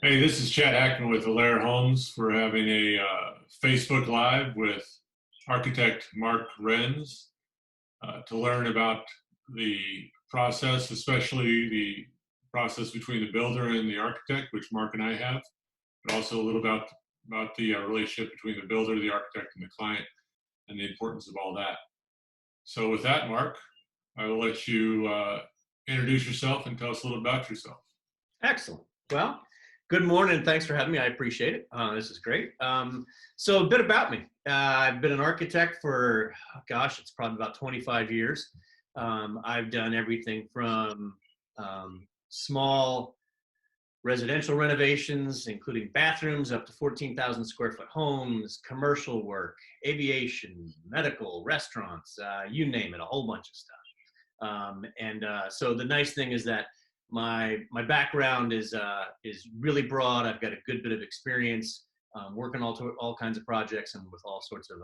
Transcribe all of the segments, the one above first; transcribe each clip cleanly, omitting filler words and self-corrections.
Hey, this is Chad Hackman with Alair Homes. We're having a Facebook Live with architect Mark Renz to learn about the process, especially the process between the builder and the architect, which Mark and I have, but also a little about the relationship between the builder, the architect, and the client, and the importance of all that. So, with that, Mark, I will let you introduce yourself and tell us a little about yourself. Excellent. Well, good morning. And thanks for having me. I appreciate it. This is great. So a bit about me. I've been an architect for, gosh, it's probably about 25 years. I've done everything from small residential renovations, including bathrooms, up to 14,000 square foot homes, commercial work, aviation, medical, restaurants, you name it, a whole bunch of stuff. So the nice thing is that my background is really broad. I've got a good bit of experience working all kinds of projects and with all sorts of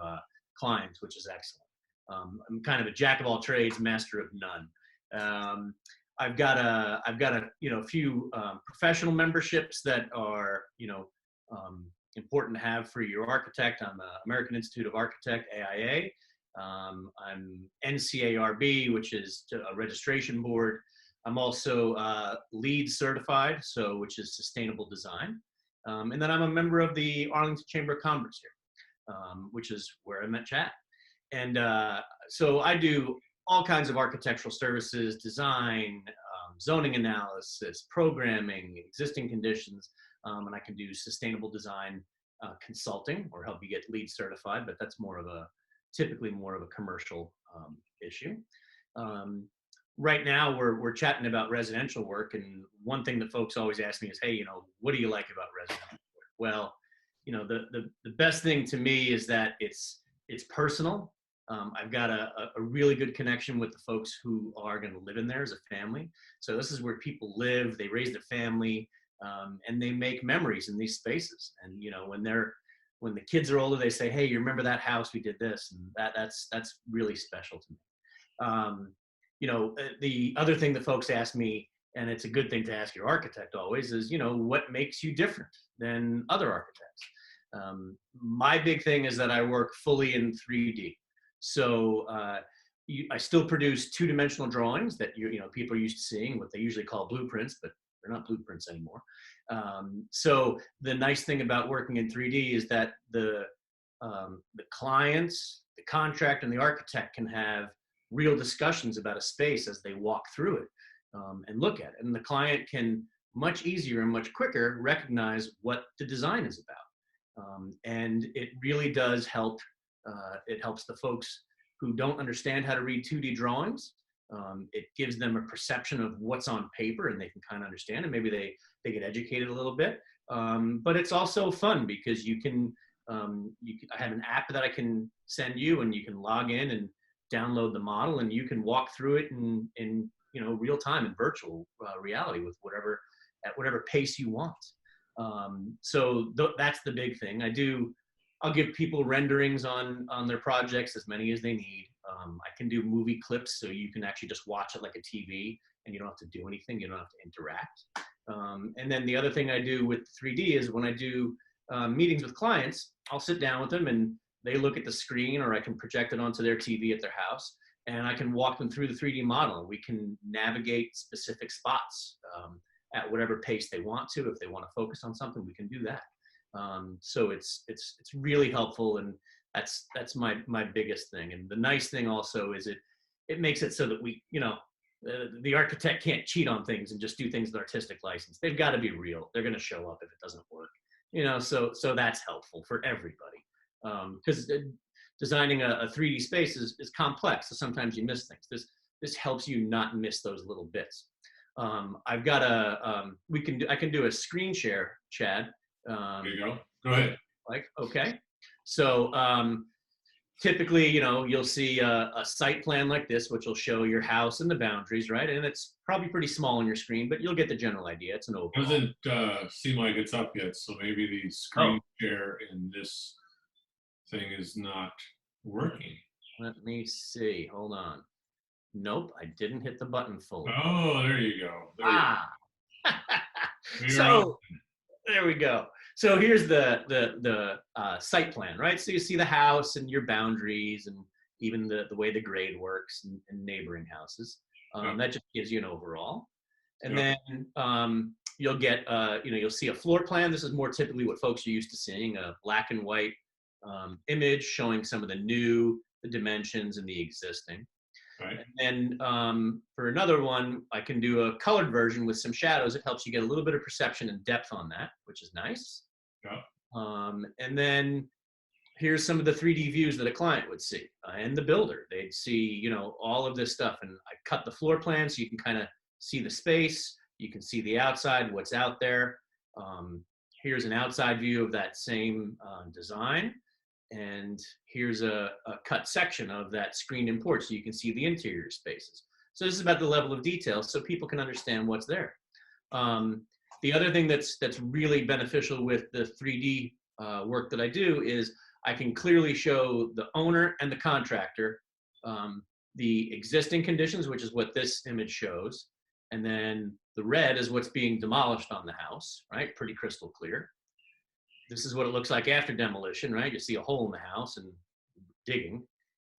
clients, which is excellent. I'm kind of a jack of all trades, master of none. I've got a few professional memberships that are important to have for your architect. I'm American Institute of Architect, AIA. I'm NCARB, which is a registration board. I'm also LEED certified, which is sustainable design. And then I'm a member of the Arlington Chamber of Commerce here, which is where I met Chad. And so I do all kinds of architectural services, design, zoning analysis, programming, existing conditions, and I can do sustainable design consulting or help you get LEED certified, but that's typically more of a commercial issue. Right now we're chatting about residential work, and one thing that folks always ask me is, hey, what do you like about residential work? Well, the best thing to me is that it's personal. I've got a really good connection with the folks who are going to live in there as a family. So this is where people live, they raise their family, and they make memories in these spaces. And when the kids are older, they say, hey, you remember that house, we did this, and that's really special to me. The other thing that folks ask me, and it's a good thing to ask your architect always, is, what makes you different than other architects? My big thing is that I work fully in 3D. So I still produce two-dimensional drawings that people are used to seeing, what they usually call blueprints, but they're not blueprints anymore. So the nice thing about working in 3D is that the clients, the contractor, and the architect can have real discussions about a space as they walk through it and look at it. And the client can much easier and much quicker recognize what the design is about. And it really does help. It helps the folks who don't understand how to read 2D drawings. It gives them a perception of what's on paper, and they can kind of understand, and maybe they get educated a little bit. But it's also fun because I have an app that I can send you, and you can log in and download the model, and you can walk through it in real time in virtual reality with at whatever pace you want. So that's the big thing. I'll give people renderings on their projects, as many as they need. I can do movie clips, so you can actually just watch it like a TV, and you don't have to do anything. You don't have to interact. And then the other thing I do with 3D is when I do meetings with clients, I'll sit down with them and they look at the screen, or I can project it onto their TV at their house, and I can walk them through the 3D model. We can navigate specific spots at whatever pace they want to. If they want to focus on something, we can do that. So it's really helpful, and that's my biggest thing. And the nice thing also is it makes it so that the architect can't cheat on things and just do things with artistic license. They've got to be real. They're going to show up if it doesn't work. So that's helpful for everybody. Because designing a 3D space is complex, so sometimes you miss things. This helps you not miss those little bits. I've got I can do a screen share, Chad. There you go. Go ahead. Okay. So typically, you'll see a site plan like this, which will show your house and the boundaries, right? And it's probably pretty small on your screen, but you'll get the general idea. It's an overall. Doesn't seem like it's up yet, so maybe the screen share in this thing is not working. Let me see. Hold on. Nope, I didn't hit the button fully. Oh, there you go. There you go. So There we go. So here's the site plan, right? So you see the house and your boundaries and even the way the grade works and neighboring houses. Yeah. That just gives you an overall. And Yeah. then you'll get, you'll see a floor plan. This is more typically what folks are used to seeing, a black and white image showing some of the dimensions and the existing. Right. And then for another one, I can do a colored version with some shadows. It helps you get a little bit of perception and depth on that, which is nice. Yeah. And then here's some of the 3D views that a client would see, and the builder. They'd see, all of this stuff. And I cut the floor plan so you can kind of see the space. You can see the outside, what's out there. Here's an outside view of that same design. And here's a cut section of that screened in porch so you can see the interior spaces. So this is about the level of detail so people can understand what's there. The other thing that's really beneficial with the 3D work that I do is I can clearly show the owner and the contractor the existing conditions, which is what this image shows. And then the red is what's being demolished on the house, right? Pretty crystal clear. This is what it looks like after demolition, right? You see a hole in the house and digging.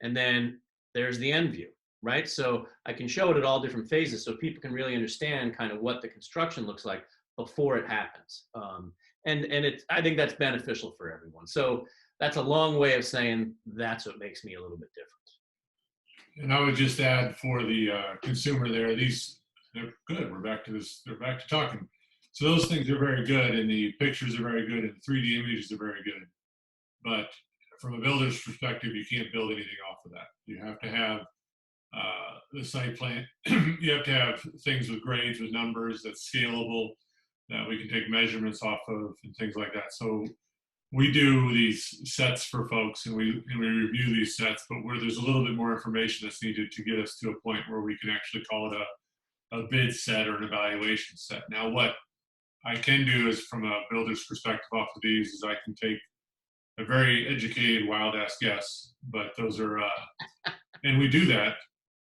And then there's the end view, right? So I can show it at all different phases so people can really understand kind of what the construction looks like before it happens. I think that's beneficial for everyone. So that's a long way of saying that's what makes me a little bit different. And I would just add for the consumer there, they're good. We're back to this. They're back to talking. So those things are very good, and the pictures are very good, and 3D images are very good. But from a builder's perspective, you can't build anything off of that. You have to have the site plan. You have to have things with grades, with numbers that's scalable, that we can take measurements off of, and things like that. So we do these sets for folks, and we review these sets, but where there's a little bit more information that's needed to get us to a point where we can actually call it a bid set or an evaluation set. Now, what I can do is, from a builder's perspective off of these, is I can take a very educated wild ass guess, but those are, and we do that,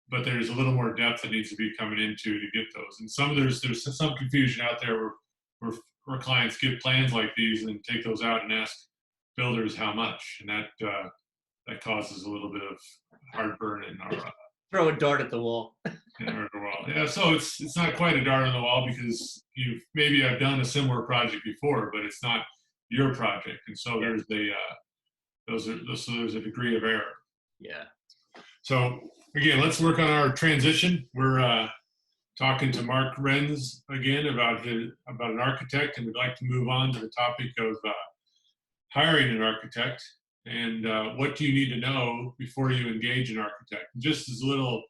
but there's a little more depth that needs to be coming into to get those. And there's some confusion out there where clients get plans like these and take those out and ask builders how much, and that causes a little bit of heartburn in our Throw a dart at the wall. Yeah, so it's not quite a dart on the wall because maybe I've done a similar project before, but it's not your project, and so there's there's a degree of error. Yeah. So again, let's work on our transition. We're talking to Mark Renz again about an architect, and we'd like to move on to the topic of hiring an architect. And what do you need to know before you engage an architect? Just as a little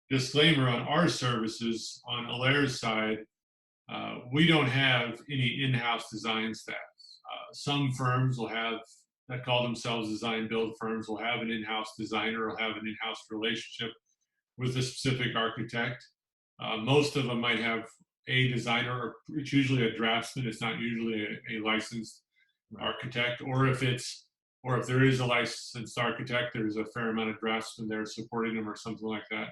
disclaimer on our services, on Alair's side, we don't have any in-house design staff. Some firms that call themselves design build firms will have an in-house designer or have an in-house relationship with a specific architect. Most of them might have a designer, or it's usually a draftsman. It's not usually a licensed architect, or if there is a licensed architect, there's a fair amount of draftsmen there supporting them or something like that.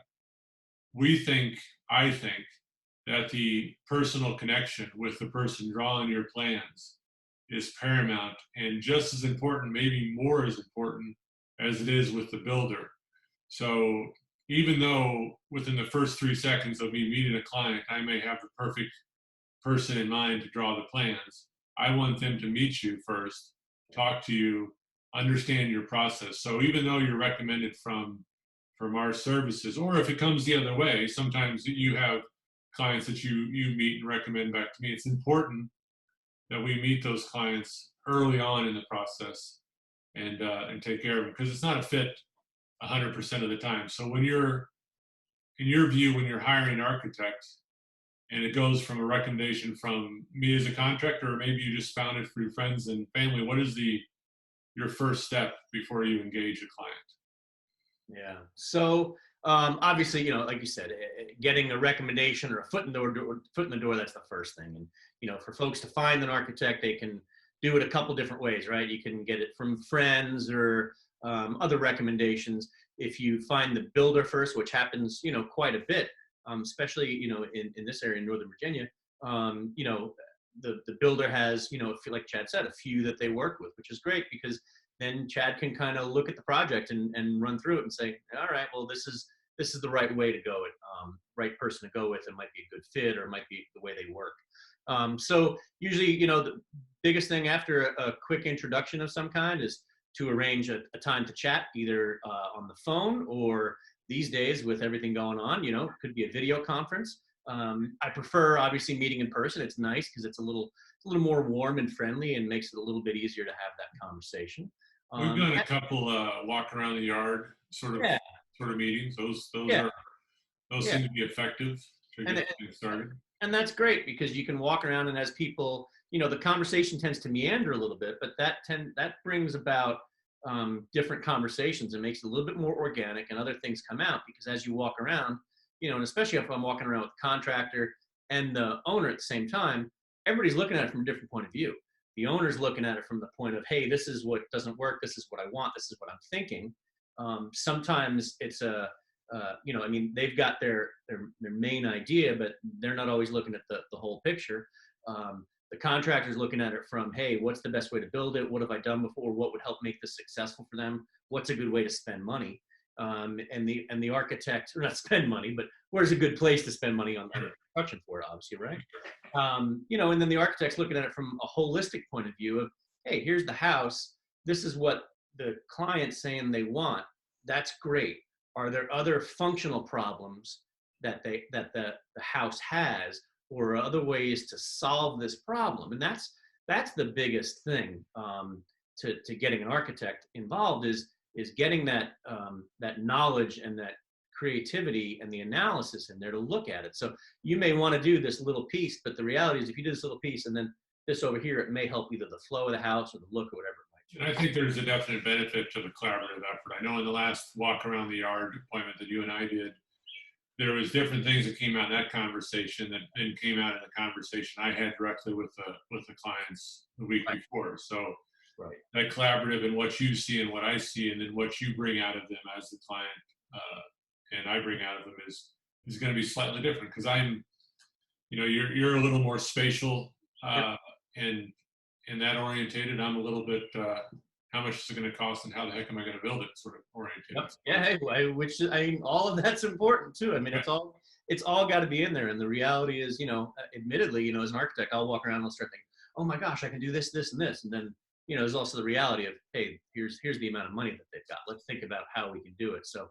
I think that the personal connection with the person drawing your plans is paramount, and just as important, maybe more as important as it is with the builder. So even though within the first 3 seconds of me meeting a client, I may have the perfect person in mind to draw the plans, I want them to meet you first, talk to you, understand your process. So even though you're recommended from our services, or if it comes the other way, sometimes you have clients that you meet and recommend back to me. It's important that we meet those clients early on in the process and take care of them, because it's not a fit 100% of the time. So when you're, in your view, when you're hiring an architect and it goes from a recommendation from me as a contractor, or maybe you just found it through friends and family, what is your first step before you engage a client? Yeah. So obviously, like you said, getting a recommendation or a foot in the door, that's the first thing. And, for folks to find an architect, they can do it a couple different ways, right? You can get it from friends or other recommendations. If you find the builder first, which happens, quite a bit, especially, in this area in Northern Virginia, the builder has, like Chad said, a few that they work with, which is great because then Chad can kind of look at the project and run through it and say, all right, well, this is the right way to go, right person to go with. It might be a good fit, or it might be the way they work. So usually, the biggest thing after a quick introduction of some kind is to arrange a time to chat, either on the phone, or these days with everything going on, it could be a video conference. I prefer obviously meeting in person. It's nice because it's a little more warm and friendly and makes it a little bit easier to have that conversation. We've done a couple walk around the yard Yeah, sort of meetings. Those yeah, seem to be effective to and get things started. and that's great because you can walk around, and as people, the conversation tends to meander a little bit, but that brings about different conversations and makes it a little bit more organic, and other things come out because as you walk around, and especially if I'm walking around with the contractor and the owner at the same time, everybody's looking at it from a different point of view. The owner's looking at it from the point of, hey, this is what doesn't work. This is what I want. This is what I'm thinking. Sometimes it's they've got their main idea, but they're not always looking at the whole picture. The contractor's looking at it from, hey, what's the best way to build it? What have I done before? What would help make this successful for them? What's a good way to spend money? And the architect, or not spend money, but where's a good place to spend money on construction for it, obviously, right? And then the architect's looking at it from a holistic point of view of, hey, here's the house. This is what the client's saying they want. That's great. Are there other functional problems that the house has, or other ways to solve this problem? And that's the biggest thing to getting an architect involved is getting that knowledge and that creativity and the analysis in there to look at it. So you may want to do this little piece, but the reality is if you do this little piece and then this over here, it may help either the flow of the house or the look or whatever it might be. And I think there's a definite benefit to the collaborative effort. I know in the last walk around the yard appointment that you and I did, there was different things that came out in that conversation that then came out in the conversation I had directly with the clients the week before. So Right. that collaborative and what you see and what I see, and then what you bring out of them as the client and I bring out of them is going to be slightly different because I'm, you're a little more spatial and that orientated. I'm a little bit how much is it going to cost and how the heck am I going to build it sort of orientated. Yep. Yeah, which all of that's important too. I mean, it's all got to be in there. And the reality is, admittedly, as an architect, I'll walk around and I'll start thinking, oh my gosh, I can do this, this, and this, and then there's also the reality of, hey, here's the amount of money that they've got. Let's think about how we can do it. So,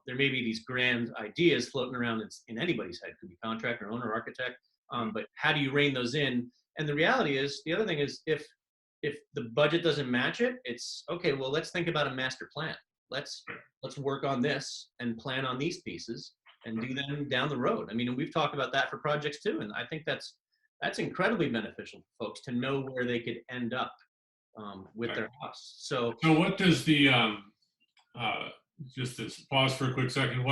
there may be these grand ideas floating around in anybody's head. It could be contractor, owner, architect. But how do you rein those in? And the reality is, the other thing is, if the budget doesn't match it, it's okay. Well, let's think about a master plan. Let's work on this and plan on these pieces and do them down the road. I mean, and we've talked about that for projects too. And I think that's incredibly beneficial for folks to know where they could end up with their house. So what does the just to pause for a quick second,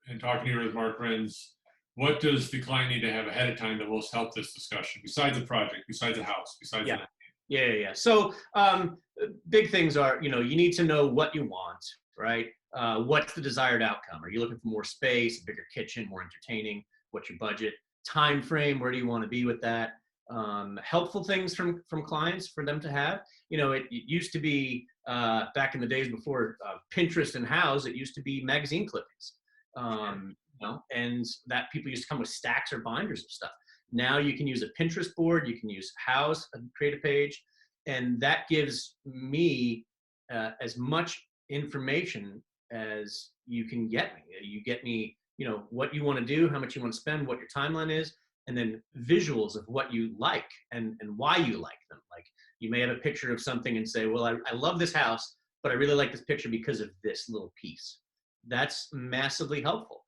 and talking here with Mark Renz, what does the client need to have ahead of time that will help this discussion besides the project, besides the house, besides that? Yeah. So big things are, you need to know what you want, right? What's the desired outcome? Are you looking for more space, a bigger kitchen, more entertaining? What's your budget? Time frame, where do you want to be with that? Helpful things from clients for them to have. It used to be back in the days before Pinterest and Houzz, it used to be magazine clippings, and that people used to come with stacks or binders of stuff. Now you can use a Pinterest board, you can use Houzz, create a page, and that gives me as much information as you can get me. You get me, what you want to do, how much you want to spend, what your timeline is, and then visuals of what you like and why you like them. Like you may have a picture of something and say, well, I love this house, but I really like this picture because of this little piece. That's massively helpful.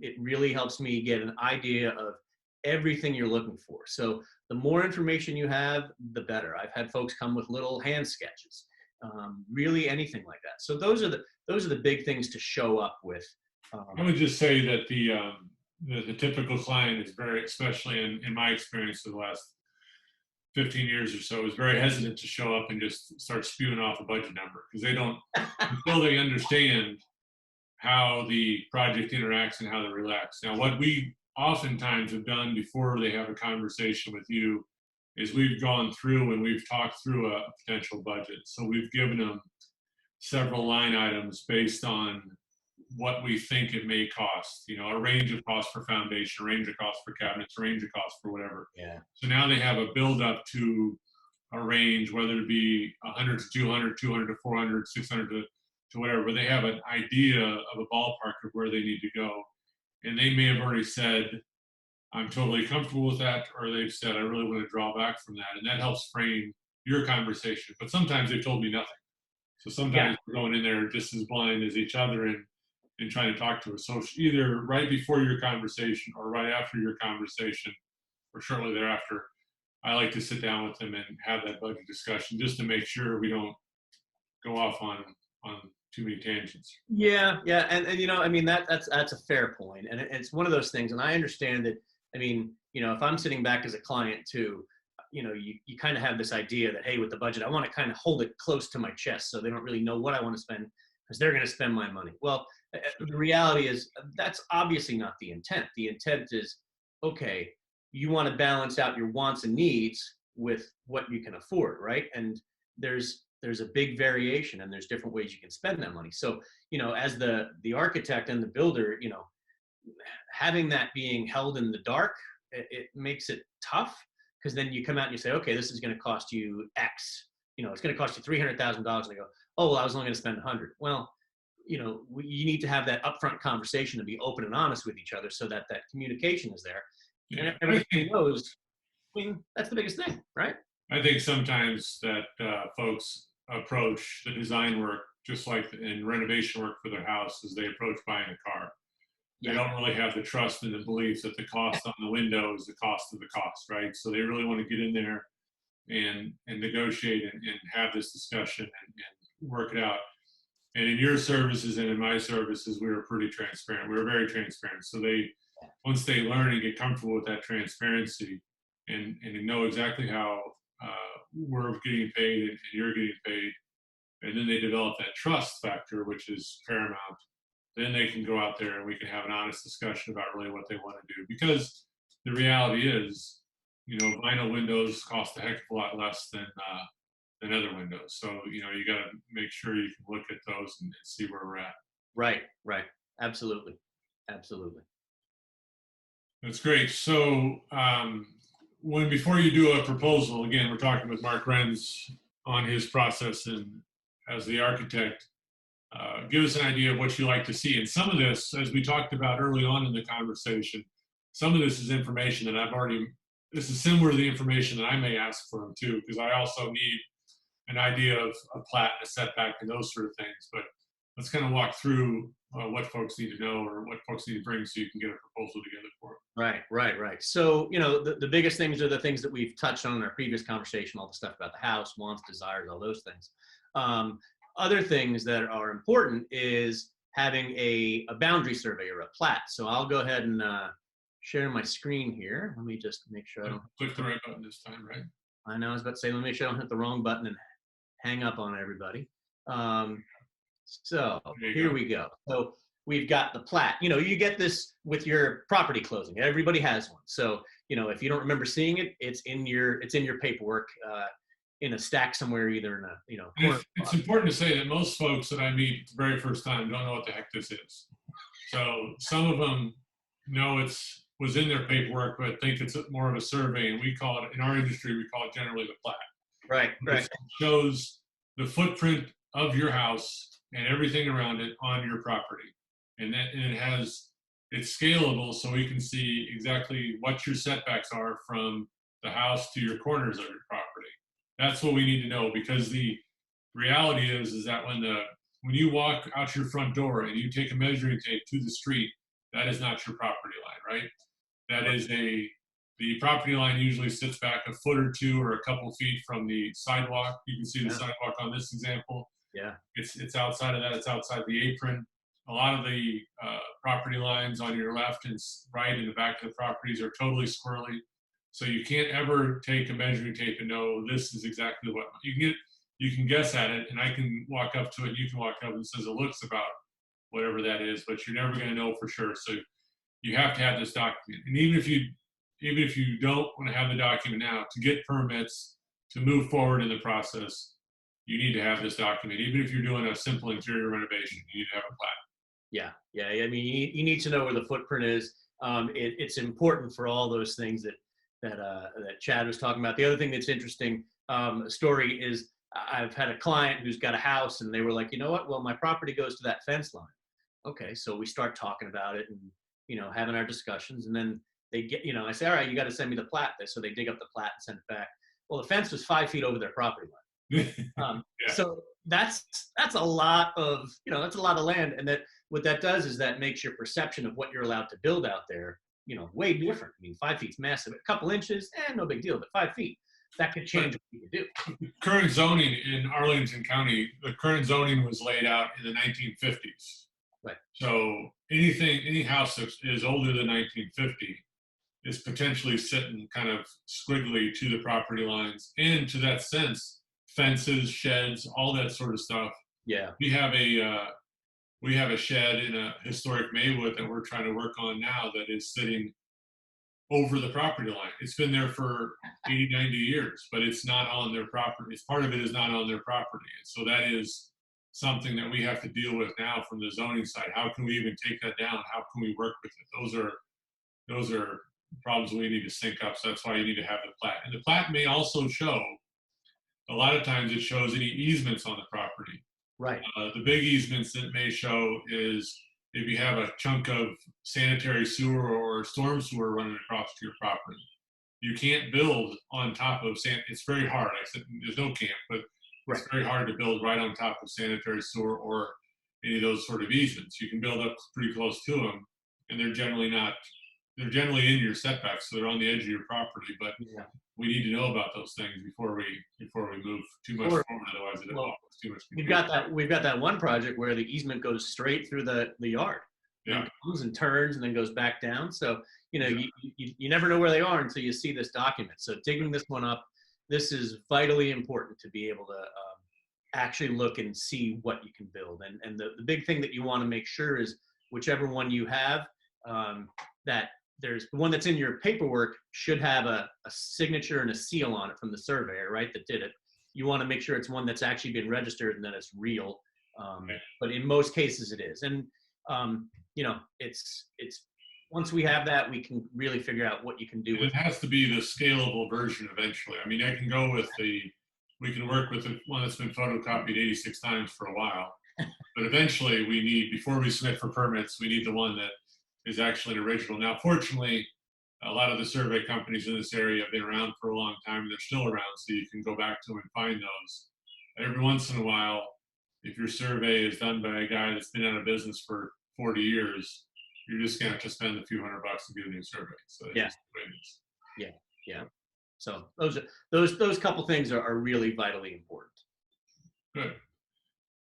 It really helps me get an idea of everything you're looking for. So the more information you have, the better. I've had folks come with little hand sketches, really anything like that. So those are the big things to show up with. I would just say that the typical client is very, especially in my experience for the last 15 years or so, is very hesitant to show up and just start spewing off a budget number because they don't, until they understand how the project interacts and how they relax. Now, what we oftentimes have done before they have a conversation with you is we've gone through and we've talked through a potential budget. So we've given them several line items based on what we think it may cost, a range of costs for foundation, a range of costs for cabinets, a range of costs for whatever. Yeah. So now they have a build up to a range, whether it be 100 to 200, 200 to 400, 600 to whatever, but they have an idea of a ballpark of where they need to go. And they may have already said, I'm totally comfortable with that, or they've said, I really want to draw back from that. And that helps frame your conversation. But sometimes they've told me nothing. So sometimes we're going in there just as blind as each other and trying to talk to us. So either right before your conversation or right after your conversation or shortly thereafter, I like to sit down with them and have that budget discussion just to make sure we don't go off on too many tangents. Yeah, yeah, and I mean that's a fair point, and it's one of those things. And I understand that. I mean, if I'm sitting back as a client too, you kind of have this idea that, hey, with the budget, I want to kind of hold it close to my chest so they don't really know what I want to spend because they're going to spend my money. Well, the reality is that's obviously not the intent. The intent is, okay, you want to balance out your wants and needs with what you can afford, right? And there's a big variation and there's different ways you can spend that money. So, as the architect and the builder, having that being held in the dark, it makes it tough because then you come out and you say, okay, this is going to cost you X. It's going to cost you $300,000. And they go, oh, well, I was only going to spend 100. Well, you need to have that upfront conversation and be open and honest with each other so that communication is there. Yeah. And everything goes. I mean, that's the biggest thing, right? I think sometimes that folks approach the design work just like in renovation work for their house as they approach buying a car. They don't really have the trust and the belief that the cost on the window is the cost of the cost, right? So they really want to get in there and negotiate and have this discussion and work it out. And in your services and in my services, we were pretty transparent. We were very transparent. So once they learn and get comfortable with that transparency and know exactly how we're getting paid and you're getting paid, and then they develop that trust factor, which is paramount, then they can go out there and we can have an honest discussion about really what they want to do. Because the reality is, vinyl windows cost a heck of a lot less than other windows. So, you got to make sure you can look at those and see where we're at. Right. Absolutely. That's great. So before you do a proposal, again, we're talking with Mark Renz on his process and as the architect, give us an idea of what you like to see. And some of this, as we talked about early on in the conversation, some of this is information that this is similar to the information that I may ask for them too, because I also need an idea of a plat, a setback, and those sort of things. But let's kind of walk through what folks need to know or what folks need to bring so you can get a proposal together for it. Right. So, the biggest things are the things that we've touched on in our previous conversation, all the stuff about the house, wants, desires, all those things. Other things that are important is having a boundary survey or a plat. So I'll go ahead and share my screen here. Let me just make sure I don't click the right button this time, right? I know, I was about to say, let me make sure I don't hit the wrong button and hang up on everybody. So here we go. So we've got the plat. You get this with your property closing. Everybody has one. So, if you don't remember seeing it, it's in your paperwork in a stack somewhere, either in a corner. It's important to say that most folks that I meet the very first time don't know what the heck this is. So some of them know was in their paperwork, but think it's more of a survey, and we call it, in our industry, we call it generally the plat. Right. It shows the footprint of your house and everything around it on your property. And it's scalable, so we can see exactly what your setbacks are from the house to your corners of your property. That's what we need to know, because the reality is that when you walk out your front door and you take a measuring tape to the street, that is not your property line, right? That is the property line usually sits back a foot or two or a couple feet from the sidewalk. You can see the sidewalk on this example. Yeah. It's outside of that. It's outside the apron. A lot of the property lines on your left and right in the back of the properties are totally squirrely. So you can't ever take a measuring tape and know this is exactly what you can guess at it, and I can walk up to it. You can walk up and says it looks about whatever that is, but you're never going to know for sure. So you have to have this document. And even if you don't want to have the document now, to get permits to move forward in the process, you need to have this document. Even if you're doing a simple interior renovation, you need to have a plat. Yeah. I mean, you need to know where the footprint is. It's important for all those things that Chad was talking about. The other thing that's interesting story is I've had a client who's got a house, and they were like, you know what? Well, my property goes to that fence line. Okay, so we start talking about it and having our discussions, and then they get I say, all right, you got to send me the plat. So they dig up the plat and send it back. Well, the fence was 5 feet over their property line. Yeah. So that's a lot of that's a lot of land, and that what that does is that makes your perception of what you're allowed to build out there way different. I mean, 5 feet's massive. A couple inches, no big deal, but 5 feet, that could change what you can do. Current zoning in Arlington County, the current zoning was laid out in the 1950s. Right. So any house that is older than 1950 is potentially sitting kind of squiggly to the property lines, and to that sense, fences, sheds, all that sort of stuff. Yeah. We have a shed in a historic Maywood that we're trying to work on now that is sitting over the property line. It's been there for 80, 90 years, but it's not on their property. It's part of it is not on their property. And so that is something that we have to deal with now from the zoning side. How can we even take that down? How can we work with it? Those are problems we need to sync up. So that's why you need to have the plat. And the plat may also show, a lot of times it shows any easements on the property. Right. The big easements that may show is if you have a chunk of sanitary sewer or storm sewer running across to your property. You can't build on top of it's very hard. I said there's no camp, but Right. It's very hard to build right on top of sanitary sewer or any of those sort of easements. You can build up pretty close to them, and they're generally in your setbacks, so they're on the edge of your property. But we need to know about those things before we move too much forward. Otherwise, it offers too much confusion. We've got that one project where the easement goes straight through the yard. Yeah. And comes and turns and then goes back down. So you never know where they are until you see this document. So digging this one up, this is vitally important to be able to actually look and see what you can build. And the big thing that you want to make sure is whichever one you have, that there's the one that's in your paperwork should have a signature and a seal on it from the surveyor, right, that did it. You want to make sure it's one that's actually been registered and that it's real. But in most cases it is. And it's once we have that, we can really figure out what you can do with it. It has to be the scalable version eventually. I mean, I can go with we can work with the one that's been photocopied 86 times for a while, but eventually before we submit for permits, we need the one that is actually an original. Now, fortunately, a lot of the survey companies in this area have been around for a long time, and they're still around, so you can go back to them and find those. Every once in a while, if your survey is done by a guy that's been out of business for 40 years, you're just going to have to spend a few $100 to get a new survey. So yeah. So those couple things are really vitally important. Good.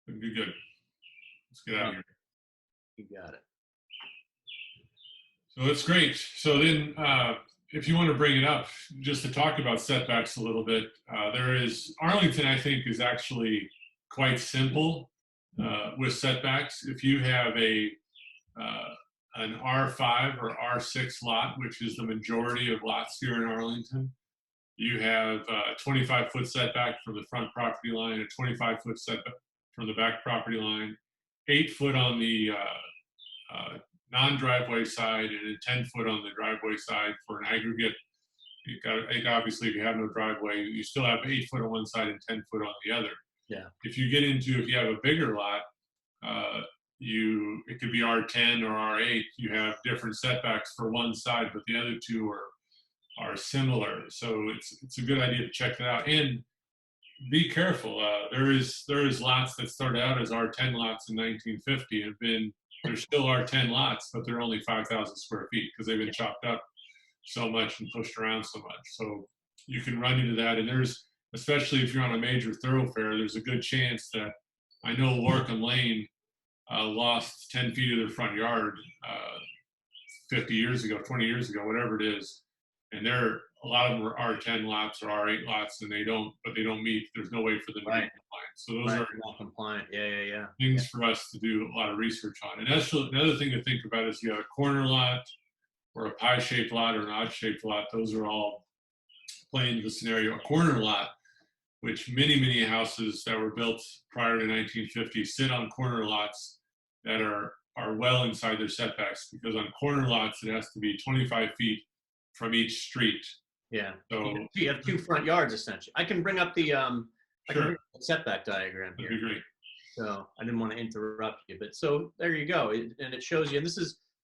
Let's get out of here. You got it. So that's great. So then, if you want to bring it up, just to talk about setbacks a little bit, Arlington, I think, is actually quite simple with setbacks. If you have an R5 or R6 lot, which is the majority of lots here in Arlington, you have a 25-foot setback from the front property line, a 25-foot setback from the back property line, 8 foot on the non-driveway side, and 10 foot on the driveway side for an aggregate. Obviously, if you have no driveway, you still have 8 foot on one side and 10 foot on the other. Yeah. If you have a bigger lot, it could be R10 or R8. You have different setbacks for one side, but the other two are similar. So it's a good idea to check that out and be careful. There is lots that started out as R10 lots in 1950 and they're still R10 lots, but they're only 5,000 square feet because they've been chopped up so much and pushed around so much. So you can run into that. And especially if you're on a major thoroughfare, there's a good chance that I know Lorcam Lane lost 10 feet of their front yard 50 years ago, 20 years ago, whatever it is. And a lot of them are R10 lots or R8 lots, and they don't meet. There's no way for them to be compliant. So those are not compliant. Yeah. Things for us to do a lot of research on. And that's another thing to think about is you have a corner lot or a pie-shaped lot or an odd-shaped lot. Those are all playing into the scenario. A corner lot, which many houses that were built prior to 1950 sit on corner lots that are well inside their setbacks, because on corner lots it has to be 25 feet from each street. Yeah. So you have two front yards essentially. I can bring up the I can sure, bring up the setback diagram that'd here. be great. So I didn't want to interrupt you, but so there you go. And it shows you, and this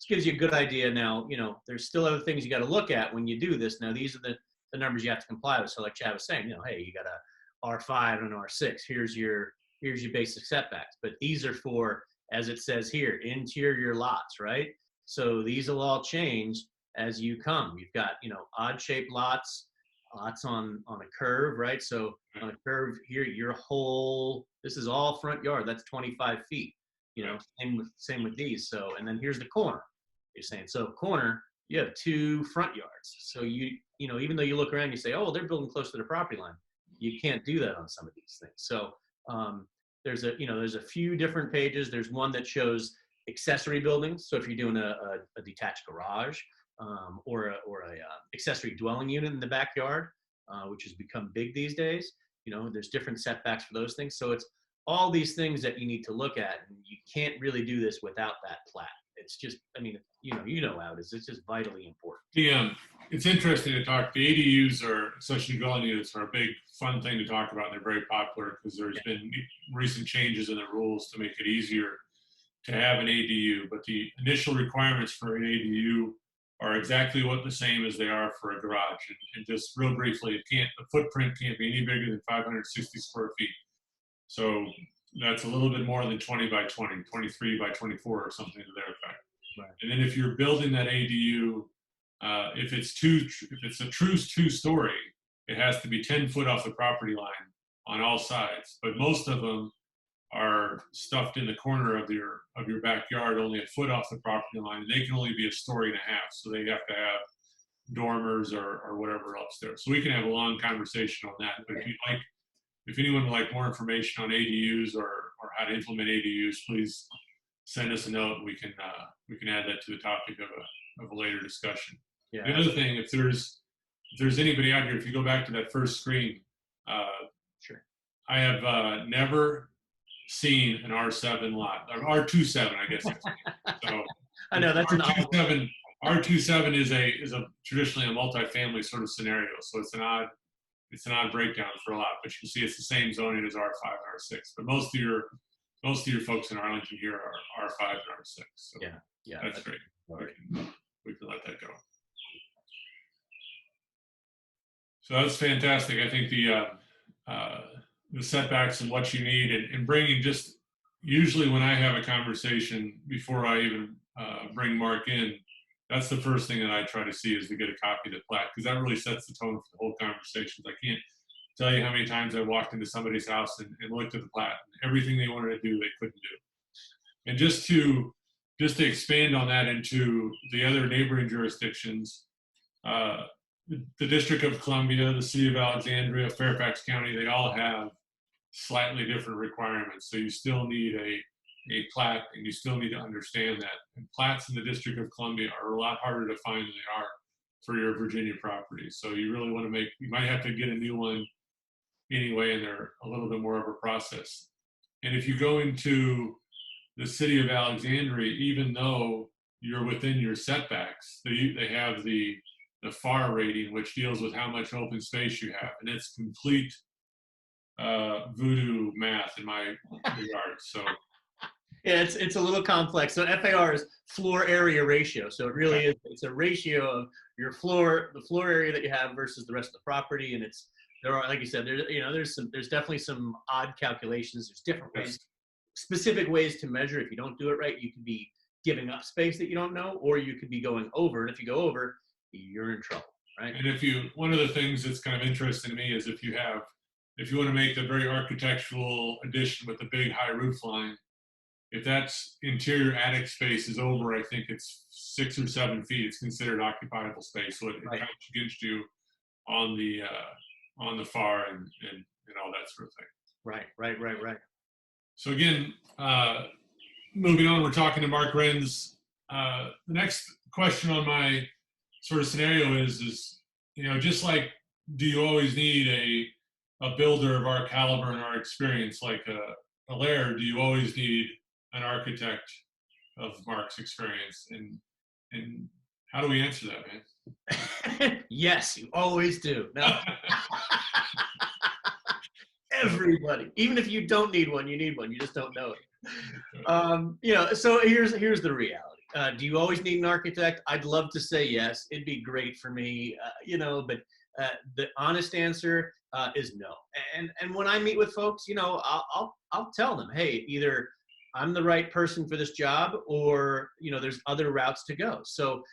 gives you a good idea now. You know, there's still other things you got to look at when you do this. Now, these are the numbers you have to comply with. So like Chad was saying, you know, hey, you got a R5 and an R6. Here's your basic setbacks. But these are for, as it says here, interior lots, right? So these will all change as you come. You've got, you know, odd shaped lots on a curve, right? So on a curve here, this is all front yard. That's 25 feet. You know, same with these. So, and then here's the corner. You're saying, so corner, you have two front yards. So you know, even though you look around, you say, oh, they're building close to the property line. You can't do that on some of these things. So there's a few different pages. There's one that shows accessory buildings. So if you're doing a detached garage, or a accessory dwelling unit in the backyard, which has become big these days. You know, there's different setbacks for those things. So it's all these things that you need to look at, and you can't really do this without that plat. It's just, I mean, you know how it is. It's just vitally important. It's interesting to talk. The ADUs are accessory dwelling units are a big fun thing to talk about. They're very popular because there's been recent changes in the rules to make it easier to have an ADU. But the initial requirements for an ADU are exactly the same as they are for a garage. And just real briefly, the footprint can't be any bigger than 560 square feet. So that's a little bit more than 20 by 20, 23 by 24 or something to that effect. Right. And then if you're building that ADU, if it's a true two-story, it has to be 10 foot off the property line on all sides. But most of them are stuffed in the corner of your backyard, only a foot off the property line, and they can only be a story and a half. So they have to have dormers or whatever upstairs. So we can have a long conversation on that. But if anyone would like more information on ADUs or how to implement ADUs, please send us a note. We can add that to the topic of a later discussion. Yeah. The other thing, if there's anybody out here, if you go back to that first screen, sure. I have never seen an R7 lot, or R27, I guess. So I know that's R27. R27 is a traditionally a multifamily sort of scenario, so it's an odd breakdown for a lot. But you can see it's the same zoning as R5 and R6. But most of your folks in Arlington here are R5 and R6. So yeah, that's great. We can let that go. So that's fantastic. I think the setbacks and what you need, and bringing just, usually when I have a conversation before I even bring Mark in, that's the first thing that I try to see is to get a copy of the plat, because that really sets the tone for the whole conversation. I can't tell you how many times I walked into somebody's house and looked at the plat, and everything they wanted to do, they couldn't do. And just to expand on that into the other neighboring jurisdictions, the District of Columbia, the City of Alexandria, Fairfax County, they all have slightly different requirements. So you still need a plat, and you still need to understand that. And plats in the District of Columbia are a lot harder to find than they are for your Virginia properties. So you really want to you might have to get a new one anyway, and they're a little bit more of a process. And if you go into the City of Alexandria, even though you're within your setbacks, they have the FAR rating, which deals with how much open space you have, and it's complete voodoo math in my regard. So yeah, it's a little complex. So FAR is floor area ratio. So it really is, it's a ratio of the floor area that you have versus the rest of the property. And there are, like you said, there's definitely some odd calculations. There's different ways, specific ways to measure. If you don't do it right, you could be giving up space that you don't know, or you could be going over. And if you go over, you're in trouble, right? And one of the things that's kind of interesting to me is if you want to make the very architectural addition with the big high roof line, if that's interior attic space is over, I think it's 6 or 7 feet, it's considered occupiable space. So it counts against you on the FAR and all that sort of thing. Right. So again, moving on, we're talking to Mark Renz. The next question on my sort of scenario is, just like, do you always need a builder of our caliber and our experience like a Alair? Do you always need an architect of Mark's experience? And how do we answer that, man? Yes, you always do. Now, everybody, even if you don't need one, you need one. You just don't know it. So here's the reality. Do you always need an architect? I'd love to say yes. It'd be great for me, but the honest answer is no. And when I meet with folks, I'll tell them, hey, either I'm the right person for this job, or there's other routes to go. So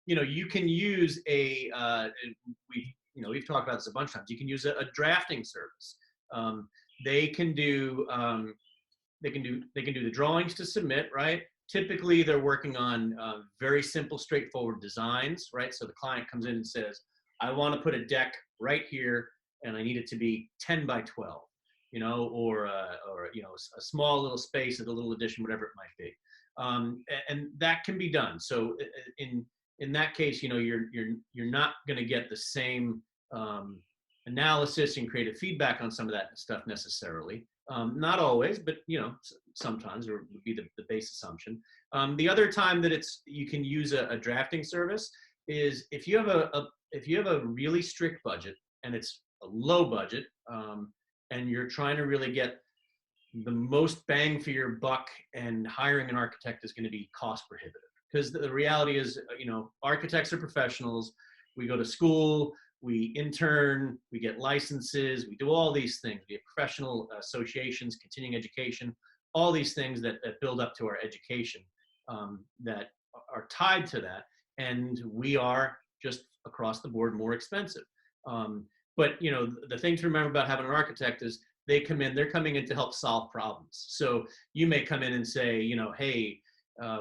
you can use we've talked about this a bunch of times. You can use a drafting service. They can do the drawings to submit, right? Typically, they're working on very simple, straightforward designs, right? So the client comes in and says, I want to put a deck right here, and I need it to be 10 by 12, or a small little space, a little addition, whatever it might be. And that can be done. So in that case, you're not going to get the same analysis and creative feedback on some of that stuff necessarily. Not always, but sometimes, or would be the base assumption. The other time that you can use a drafting service is if you have a really strict budget and it's a low budget, and you're trying to really get the most bang for your buck, and hiring an architect is going to be cost prohibitive. Because the reality is, architects are professionals. We go to school, we intern, we get licenses, we do all these things. We have professional associations, continuing education, all these things that build up to our education that are tied to that. And we are just across the board more expensive. But the thing to remember about having an architect is they're coming in to help solve problems. So you may come in and say, hey,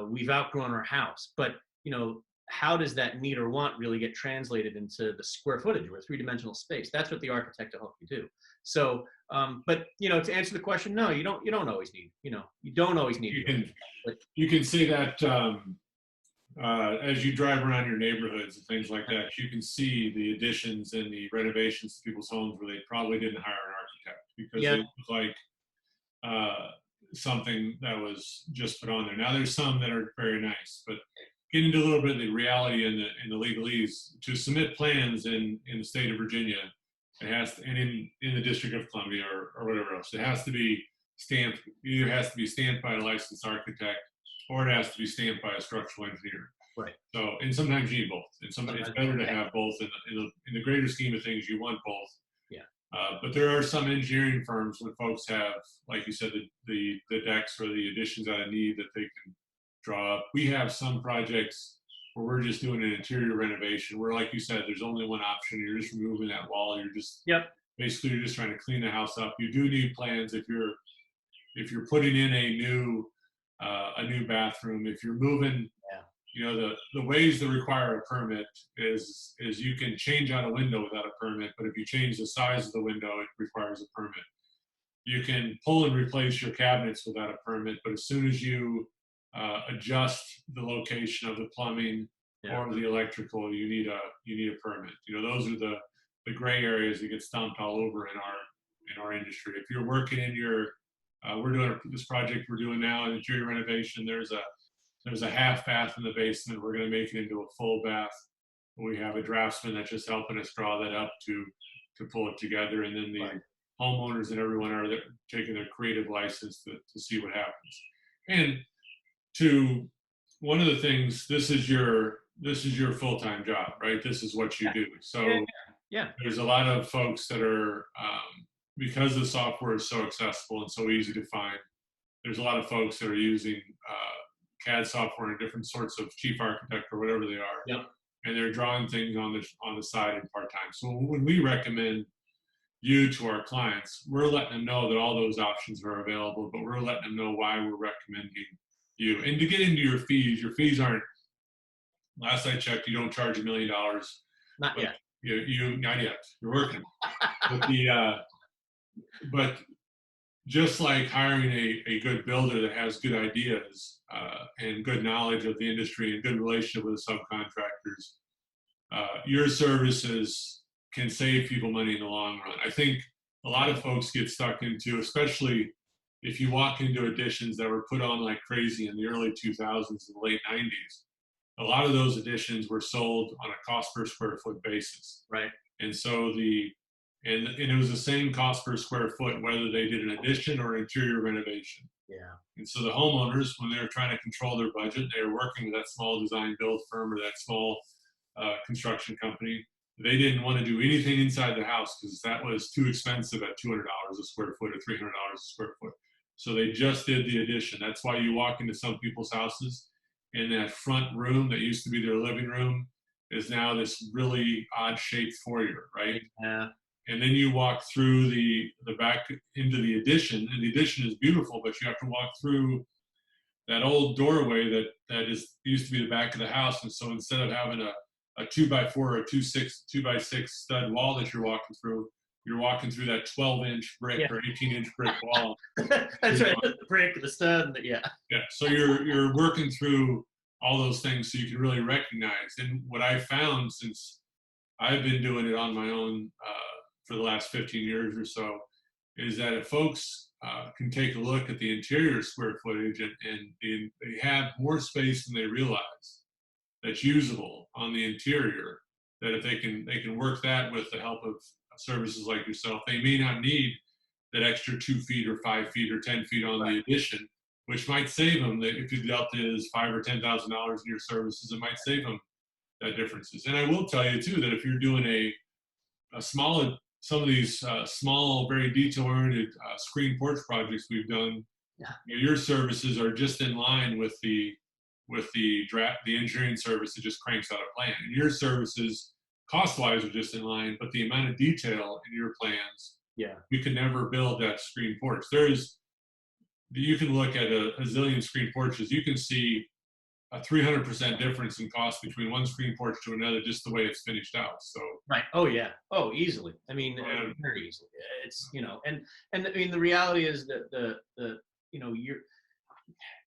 we've outgrown our house, but how does that need or want really get translated into the square footage or three-dimensional space? That's what the architect will help you do. So, but to answer the question, no, you don't always need, you don't always need. You can see that as you drive around your neighborhoods and things like that, you can see the additions and the renovations to people's homes where they probably didn't hire an architect because they look like something that was just put on there. Now there's some that are very nice, but get into a little bit of the reality in the legalese. To submit plans in the state of Virginia, it has to, and in the District of Columbia or whatever else, it has to be stamped. Either has to be stamped by a licensed architect, or it has to be stamped by a structural engineer. Right. So, and sometimes you need both. And sometimes it's better to have both. In the greater scheme of things, you want both. Yeah. But there are some engineering firms when folks have, like you said, the decks or the additions out of need that they can draw up. We have some projects where we're just doing an interior renovation where, like you said, there's only one option. You're just removing that wall. You're just basically you're just trying to clean the house up. You do need plans if you're putting in a new bathroom. If you're moving, the ways that require a permit is you can change out a window without a permit, but if you change the size of the window, it requires a permit. You can pull and replace your cabinets without a permit, but as soon as you adjust the location of the plumbing or the electrical, you need a permit. Those are the gray areas that get stomped all over in our industry. If you're working in your we're doing this project we're doing now, an interior renovation. There's a half bath in the basement. We're going to make it into a full bath. We have a draftsman that's just helping us draw that up to pull it together, and then the homeowners and everyone are there taking their creative license to see what happens. And one of the things, this is your full-time job, right? This is what you do. So there's a lot of folks that are because the software is so accessible and so easy to find. There's a lot of folks that are using CAD software and different sorts of chief architect or whatever they are, and they're drawing things on the side and part-time. So when we recommend you to our clients, we're letting them know that all those options are available, but we're letting them know why we're recommending you. And to get into your fees aren't, last I checked, you don't charge $1 million. Not yet. Not yet. You're working. But just like hiring a good builder that has good ideas and good knowledge of the industry and good relationship with the subcontractors, your services can save people money in the long run. I think a lot of folks get stuck into, especially if you walk into additions that were put on like crazy in the early 2000s and late 90s. A lot of those additions were sold on a cost per square foot basis. Right. And so and it was the same cost per square foot, whether they did an addition or interior renovation. Yeah. And so the homeowners, when they were trying to control their budget, they were working with that small design build firm or that small construction company. They didn't want to do anything inside the house because that was too expensive at $200 a square foot or $300 a square foot. So they just did the addition. That's why you walk into some people's houses and that front room that used to be their living room is now this really odd shaped foyer, right? Yeah. And then you walk through the back into the addition, and the addition is beautiful, but you have to walk through that old doorway that used to be the back of the house. And so instead of having a 2x4 or a 2x6 stud wall that you're walking through that 12-inch brick or 18-inch brick wall. That's right, the brick, the stud, yeah. Yeah, so you're working through all those things so you can really recognize. And what I found since I've been doing it on my own for the last 15 years or so is that if folks can take a look at the interior square footage and they have more space than they realize that's usable on the interior, that if they can work that with the help of services like yourself, they may not need that extra 2 feet or 5 feet or 10 feet on the addition, which might save them. That if the delta is $5,000 or $10,000 in your services, it might save them that differences. And I will tell you too that if you're doing some of these small, very detail-oriented screen porch projects we've done, your services are just in line with the engineering service that just cranks out a plan. And your services, cost-wise, are just in line, but the amount of detail in your plans, you can never build that screen porch. You can look at a zillion screen porches. You can see a 300% difference in cost between one screen porch to another, just the way it's finished out. So right. Oh yeah. Oh, easily. I mean, very easily. It's and I mean the reality is that the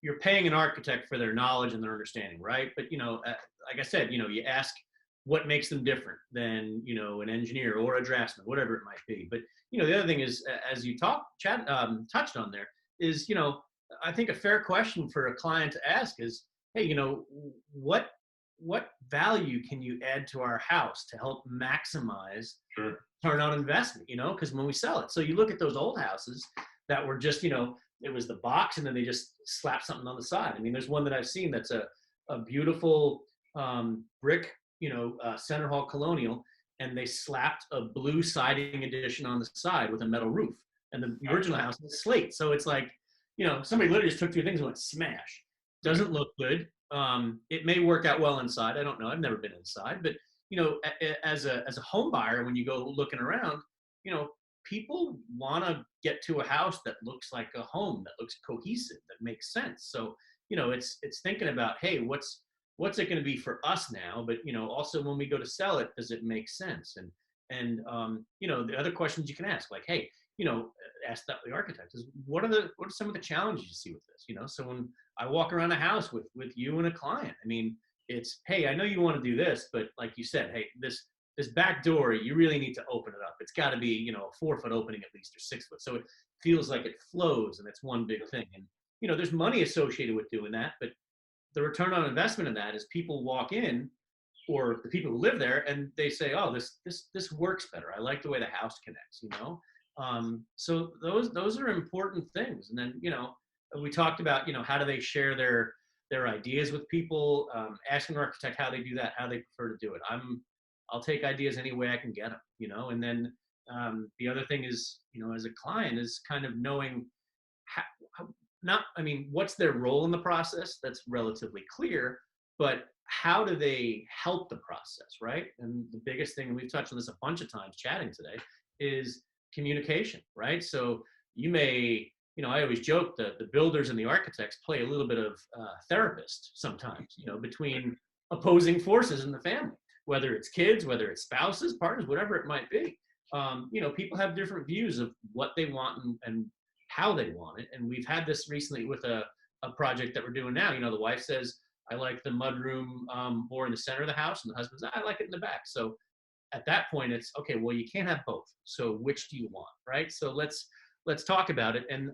you're paying an architect for their knowledge and their understanding, right? But like I said, you ask what makes them different than an engineer or a draftsman, whatever it might be. But the other thing is, as you touched on there, is I think a fair question for a client to ask is, hey, what value can you add to our house to help maximize return on investment? Because when we sell it, so you look at those old houses that were just it was the box and then they just slapped something on the side. I mean, there's one that I've seen that's a beautiful brick center hall colonial, and they slapped a blue siding addition on the side with a metal roof, and the original house is slate. So it's like somebody literally just took two things and went smash. Doesn't look good. It may work out well inside. I don't know. I've never been inside, but as a home buyer, when you go looking around, people want to get to a house that looks like a home, that looks cohesive, that makes sense. So it's thinking about, hey, what's it going to be for us now? But also when we go to sell it, does it make sense? And the other questions you can ask, like, hey, ask that the architect is what are some of the challenges you see with this? So when I walk around a house with you and a client, I mean, it's, hey, I know you want to do this, but like you said, hey, this back door, you really need to open it up. It's got to be, a 4-foot opening at least, or 6 foot. So it feels like it flows, and it's one big thing. And, there's money associated with doing that, but the return on investment in that is people walk in, or the people who live there, and they say, oh, this works better. I like the way the house connects, So those are important things. And then, we talked about, how do they share their ideas with people, asking an architect how they do that, how they prefer to do it. I'll take ideas any way I can get them, and then the other thing is, as a client, is kind of knowing what's their role in the process. That's relatively clear, but how do they help the process, right? And the biggest thing, and we've touched on this a bunch of times chatting today, is communication, right? So you may, I always joke that the builders and the architects play a little bit of therapist sometimes, between opposing forces in the family, whether it's kids, whether it's spouses, partners, whatever it might be. People have different views of what they want and how they want it. And we've had this recently with a project that we're doing now. The wife says, I like the mudroom more in the center of the house, and the husband's, I like it in the back. So at that point, it's okay. Well, you can't have both. So which do you want, right? So let's talk about it. And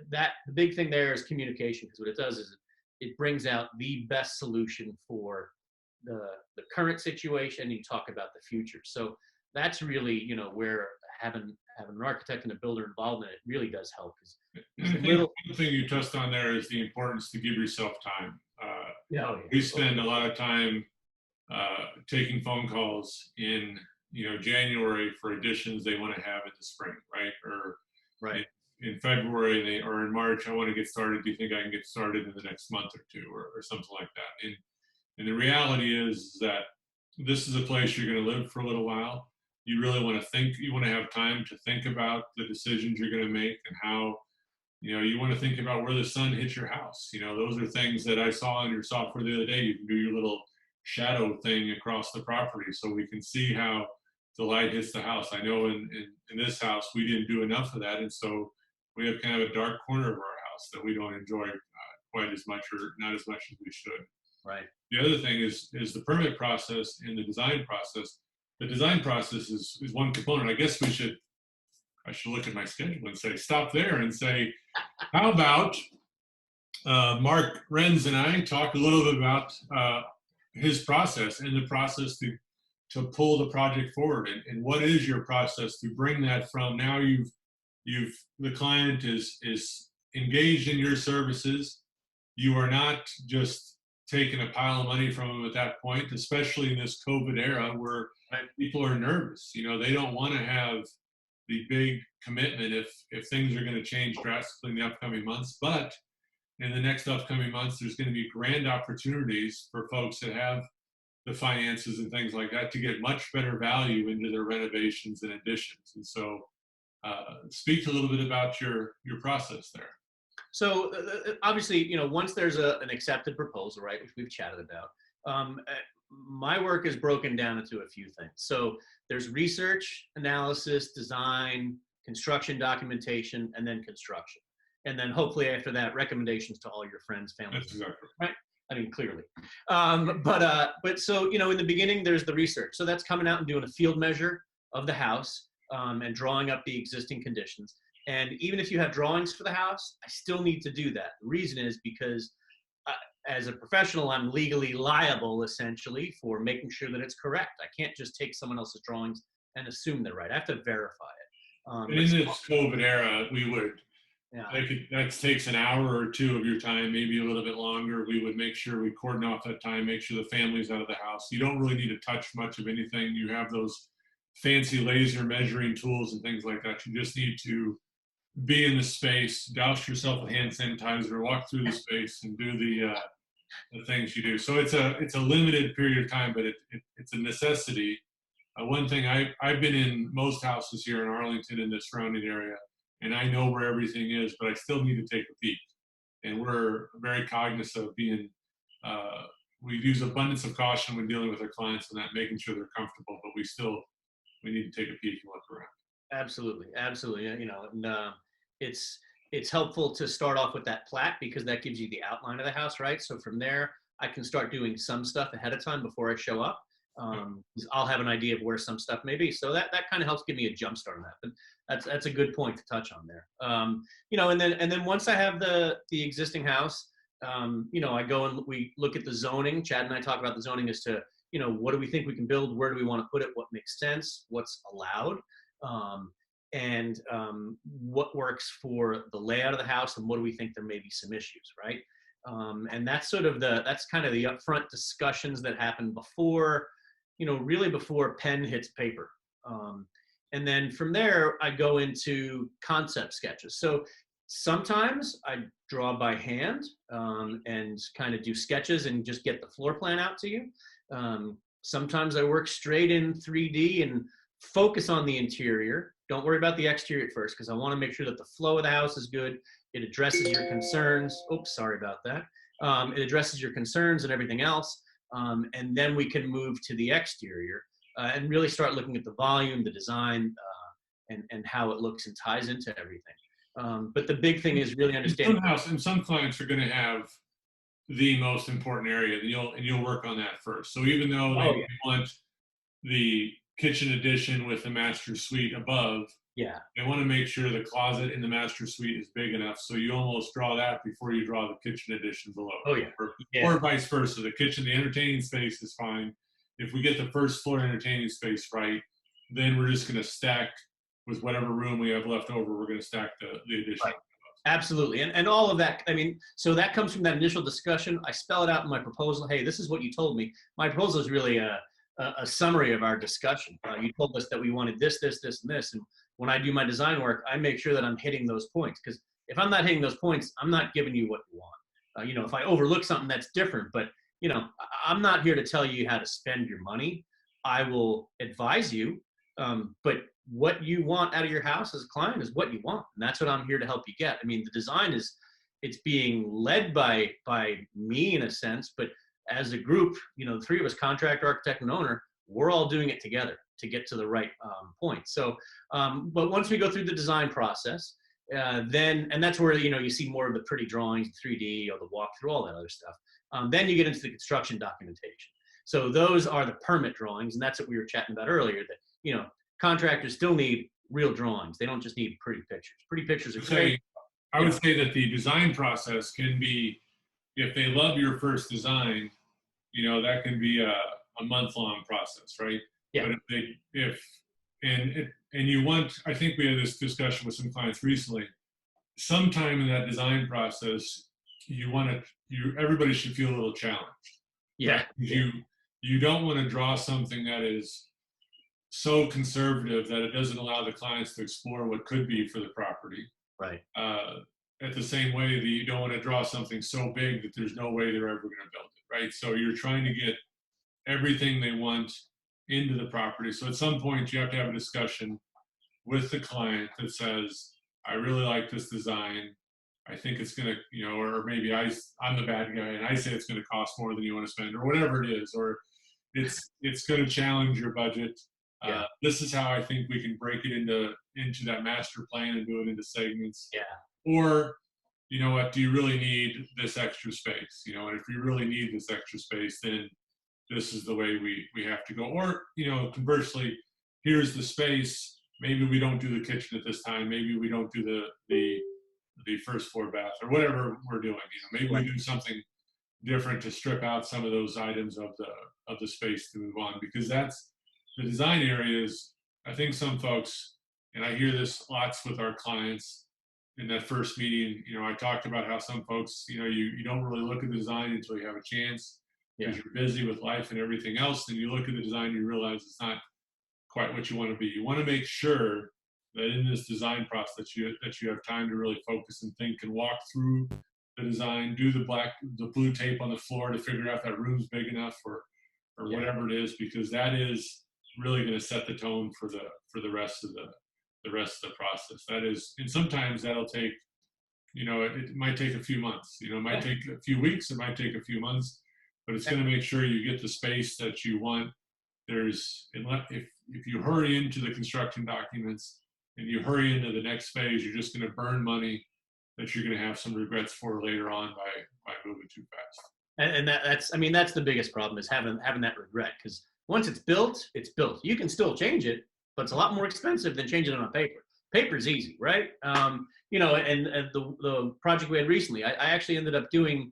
that the big thing there is communication, because what it does is it brings out the best solution for the current situation. You talk about the future. So that's really, where having an architect and a builder involved in it really does help. And I think one thing you touched on there is the importance to give yourself time. We spend a lot of time taking phone calls in January for additions they want to have in the spring, right? Or right. In February or in March, I want to get started. Do you think I can get started in the next month or two, or something like that? And the reality is that this is a place you're going to live for a little while. You really want to think. You want to have time to think about the decisions you're going to make and how. You want to think about where the sun hits your house. Those are things that I saw in your software the other day. You can do your little shadow thing across the property so we can see how the light hits the house. I know in this house, we didn't do enough of that. And so we have kind of a dark corner of our house that we don't enjoy quite as much, or not as much as we should. Right. The other thing is the permit process and the design process. The design process is one component. I guess I should look at my schedule and say, stop there and say, how about Mark Renz and I talk a little bit about his process and the process to pull the project forward, and what is your process to bring that from now the client is engaged in your services. You are not just taking a pile of money from them at that point, especially in this COVID era where people are nervous. They don't want to have the big commitment if things are going to change drastically in the upcoming months. But in the next upcoming months, there's going to be grand opportunities for folks that have the finances and things like that to get much better value into their renovations and additions. And so speak a little bit about your process there. So obviously, once there's an accepted proposal, right, which we've chatted about, my work is broken down into a few things. So there's research, analysis, design, construction documentation, and then construction. And then hopefully after that, recommendations to all your friends, family. That's exactly right. I mean, clearly. But so, in the beginning, there's the research. So that's coming out and doing a field measure of the house and drawing up the existing conditions. And even if you have drawings for the house, I still need to do that. The reason is because as a professional, I'm legally liable, essentially, for making sure that it's correct. I can't just take someone else's drawings and assume they're right. I have to verify it. In this COVID era, we would, that takes an hour or two of your time, maybe a little bit longer. We would make sure we cordon off that time, make sure the family's out of the house. You don't really need to touch much of anything. You have those fancy laser measuring tools and things like that. You just need to be in the space, douse yourself with hand sanitizer, walk through the space, and do the things you do. So it's a limited period of time, but it's a necessity. One thing, I've been in most houses here in Arlington and the surrounding area, and I know where everything is, but I still need to take a peek. And we're very cognizant of being, we use abundance of caution when dealing with our clients and that, making sure they're comfortable, but we need to take a peek and look around. Absolutely. It's helpful to start off with that plat because that gives you the outline of the house, right? So from there, I can start doing some stuff ahead of time before I show up. I'll have an idea of where some stuff may be. So that kind of helps give me a jump start on that. But that's a good point to touch on there. And then once I have the existing house, I go and we look at the zoning. Chad and I talk about the zoning as to, what do we think we can build? Where do we want to put it? What makes sense? What's allowed? And what works for the layout of the house, and what do we think there may be some issues, right? And that's that's kind of the upfront discussions that happen before, really before pen hits paper. And then from there, I go into concept sketches. So sometimes I draw by hand and kind of do sketches and just get the floor plan out to you. Sometimes I work straight in 3D and focus on the interior. Don't worry about the exterior at first, because I want to make sure that the flow of the house is good. It addresses your concerns. Oops, sorry about that. It addresses your concerns and everything else. And then we can move to the exterior and really start looking at the volume, the design, and how it looks and ties into everything. But the big thing is really understanding. Some clients are going to have the most important area, and you'll work on that first. So even though Oh they yeah, want the kitchen addition with the master suite above, yeah. they want to make sure the closet in the master suite is big enough, so you almost draw that before you draw the kitchen addition below Oh it, yeah, yeah. or vice versa. The kitchen, the entertaining space is fine. If we get the first floor entertaining space right, then we're just going to stack with whatever room we have left over. We're going to stack the addition. Right. Absolutely. And all of that, I mean, so that comes from that initial discussion. I spell it out in my proposal. Hey, this is what you told me. My proposal is really a summary of our discussion. You told us that we wanted this, this, this, and this. And when I do my design work, I make sure that I'm hitting those points. Because if I'm not hitting those points, I'm not giving you what you want. You know, if I overlook something, that's different. But, you know, I'm not here to tell you how to spend your money. I will advise you. But what you want out of your house as a client is what you want, and that's what I'm here to help you get. I mean, the design is, it's being led by me in a sense, but as a group, you know, the three of us, contractor, architect, and owner, we're all doing it together to get to the right point. So but once we go through the design process, then, and that's where, you know, you see more of the pretty drawings, 3D, or the walkthrough, all that other stuff. Then you get into the construction documentation. So those are the permit drawings, and that's what we were chatting about earlier, that, you know, contractors still need real drawings. They don't just need pretty pictures. Pretty pictures are great. I You would know, say that the design process can be, if they love your first design, you know, that can be a month-long process, right? yeah, But if and you want, I think we had this discussion with some clients recently. Sometime in that design process, you want to, everybody should feel a little challenged, right? yeah, Because yeah, you don't want to draw something that is so conservative that it doesn't allow the clients to explore what could be for the property. right, Uh, at the same way that you don't want to draw something so big that there's no way they're ever going to build it, right? So you're trying to get everything they want into the property. So at some point, you have to have a discussion with the client that says, I really like this design. I think it's going to, you know, or maybe I'm the bad guy and I say it's going to cost more than you want to spend, or whatever it is, or it's going to challenge your budget. yeah, This is how I think we can break it into that master plan and do it into segments. yeah, Or, you know what, do you really need this extra space? You know, and if you really need this extra space, then this is the way we have to go. Or, you know, conversely, here's the space. Maybe we don't do the kitchen at this time. Maybe we don't do the first floor bath, or whatever we're doing. You know, maybe right, we do something different to strip out some of those items of the space to move on, because that's the design areas. I think some folks, and I hear this lots with our clients in that first meeting, you know, I talked about how some folks, you know, you don't really look at the design until you have a chance yeah, because you're busy with life and everything else. Then you look at the design, you realize it's not quite what you want to be. You want to make sure that in this design process that you have time to really focus and think and walk through the design, do the blue tape on the floor to figure out that room's big enough, or yeah, whatever it is, because that is really going to set the tone for the rest of the rest of the process. That is, and sometimes that'll take, you know, it might take a few months, you know, it might yeah, take a few weeks, it might take a few months, but it's going to make sure you get the space that you want. There's, if you hurry into the construction documents and you hurry into the next phase, you're just going to burn money that you're going to have some regrets for later on by moving too fast. and that's, I mean, that's the biggest problem, is having that regret, because once it's built, it's built. You can still change it, but it's a lot more expensive than changing it on paper. Paper's easy, right? You know, and the project we had recently, I actually ended up doing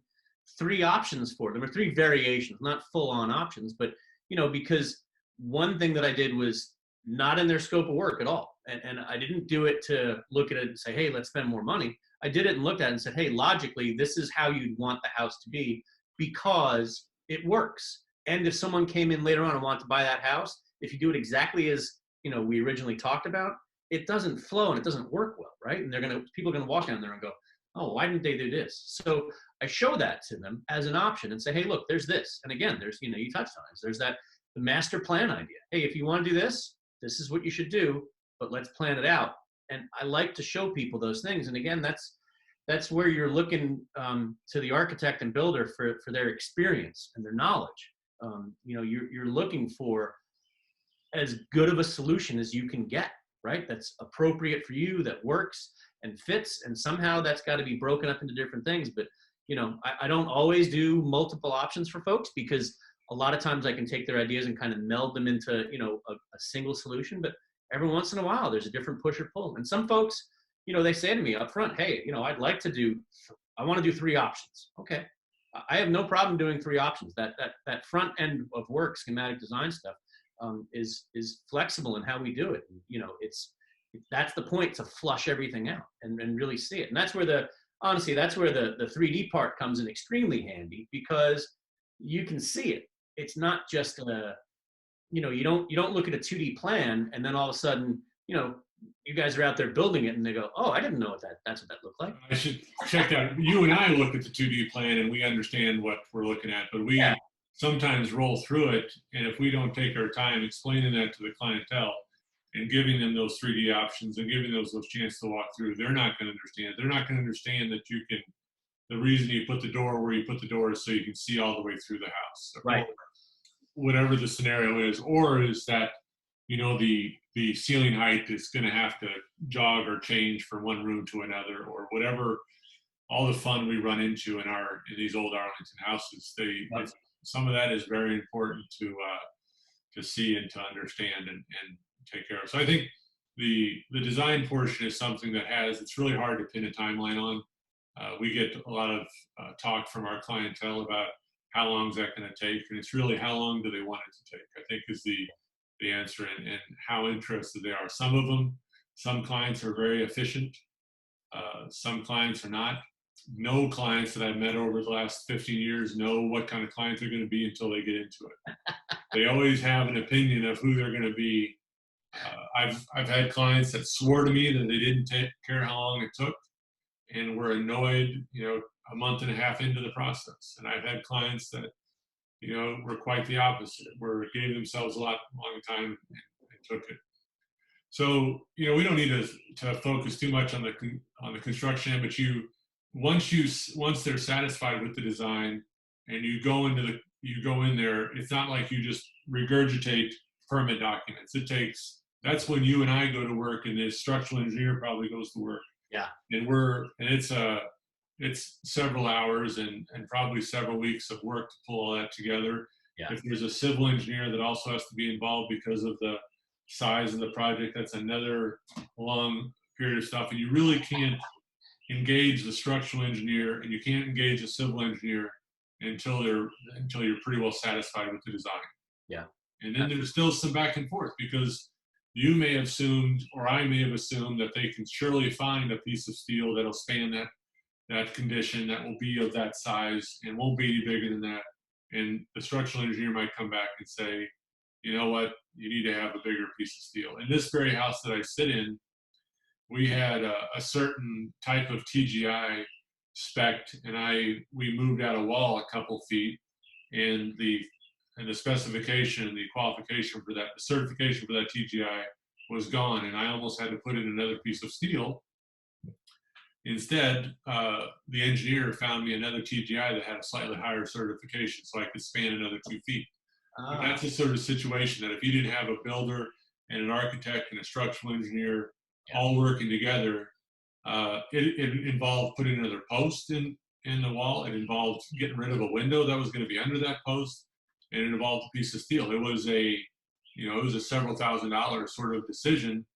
3 options for it. There were 3 variations, not full on options, but, you know, because one thing that I did was not in their scope of work at all. And I didn't do it to look at it and say, hey, let's spend more money. I did it and looked at it and said, hey, logically, this is how you'd want the house to be because it works. And if someone came in later on and wanted to buy that house, if you do it exactly as, you know, we originally talked about, it doesn't flow and it doesn't work well, right? And people are gonna walk down there and go, oh, why didn't they do this? So I show that to them as an option and say, hey, look, there's this. And again, there's, you know, you touched on it. There's that the master plan idea. Hey, if you want to do this, this is what you should do, but let's plan it out. And I like to show people those things. And again, that's where you're looking to the architect and builder for their experience and their knowledge. You know, you're looking for as good of a solution as you can get, right? That's appropriate for you, that works and fits. And somehow that's got to be broken up into different things. But I don't always do multiple options for folks, because a lot of times I can take their ideas and kind of meld them into, a single solution. But every once in a while, there's a different push or pull. And some folks, they say to me up front, hey, I want to do 3 options. Okay. I have no problem doing 3 options. That front end of work, schematic design stuff, is flexible in how we do it. And, that's the point, to flush everything out and really see it. And that's where honestly, that's where the 3D part comes in extremely handy, because you can see it. It's not just you don't look at a 2D plan and then all of a sudden, you guys are out there building it and they go, oh, I didn't know that's what that looked like. I should check that. You and I look at the 2D plan and we understand what we're looking at, but we sometimes roll through it. And if we don't take our time explaining that to the clientele and giving them those 3D options and giving those chance to walk through, they're not going to understand. They're not going to understand that the reason you put the door where you put the door is so you can see all the way through the house. Right. Whatever the scenario is, or is that, the ceiling height is going to have to jog or change from one room to another, or whatever, all the fun we run into in these old Arlington houses. Some of that is very important to see and to understand and take care of. So I think the design portion is something that it's really hard to pin a timeline on. We get a lot of talk from our clientele about how long is that going to take, and it's really how long do they want it to take, I think, is the answer, and how interested they are. Some clients are very efficient. Some clients are not. No clients that I've met over the last 15 years know what kind of clients they're going to be until they get into it. They always have an opinion of who they're going to be. I've had clients that swore to me that they didn't care how long it took, and were annoyed, a month and a half into the process. And I've had clients that, were quite the opposite, gave themselves a long time and took it. So, we don't need to focus too much on the construction end, but once they're satisfied with the design and you go in there, it's not like you just regurgitate permit documents. That's when you and I go to work, and the structural engineer probably goes to work. Yeah. And it's several hours and probably several weeks of work to pull all that together. Yeah. If there's a civil engineer that also has to be involved because of the size of the project, that's another long period of stuff. And you really can't engage the structural engineer, and you can't engage a civil engineer until you're pretty well satisfied with the design. Yeah. And then there's still some back and forth, because you may have assumed, or I may have assumed, that they can surely find a piece of steel that'll span that condition, that will be of that size and won't be any bigger than that. And the structural engineer might come back and say, you know what, you need to have a bigger piece of steel. In this very house that I sit in, we had a certain type of TGI spec, and we moved out a wall a couple feet, and the specification, the qualification for that, the certification for that TGI was gone, and I almost had to put in another piece of steel. Instead, the engineer found me another TGI that had a slightly higher certification, so I could span another 2 feet. But that's the sort of situation that if you didn't have a builder and an architect and a structural engineer all working together, it involved putting another post in the wall. It involved getting rid of a window that was going to be under that post, and it involved a piece of steel. It was a several $1,000s sort of decision,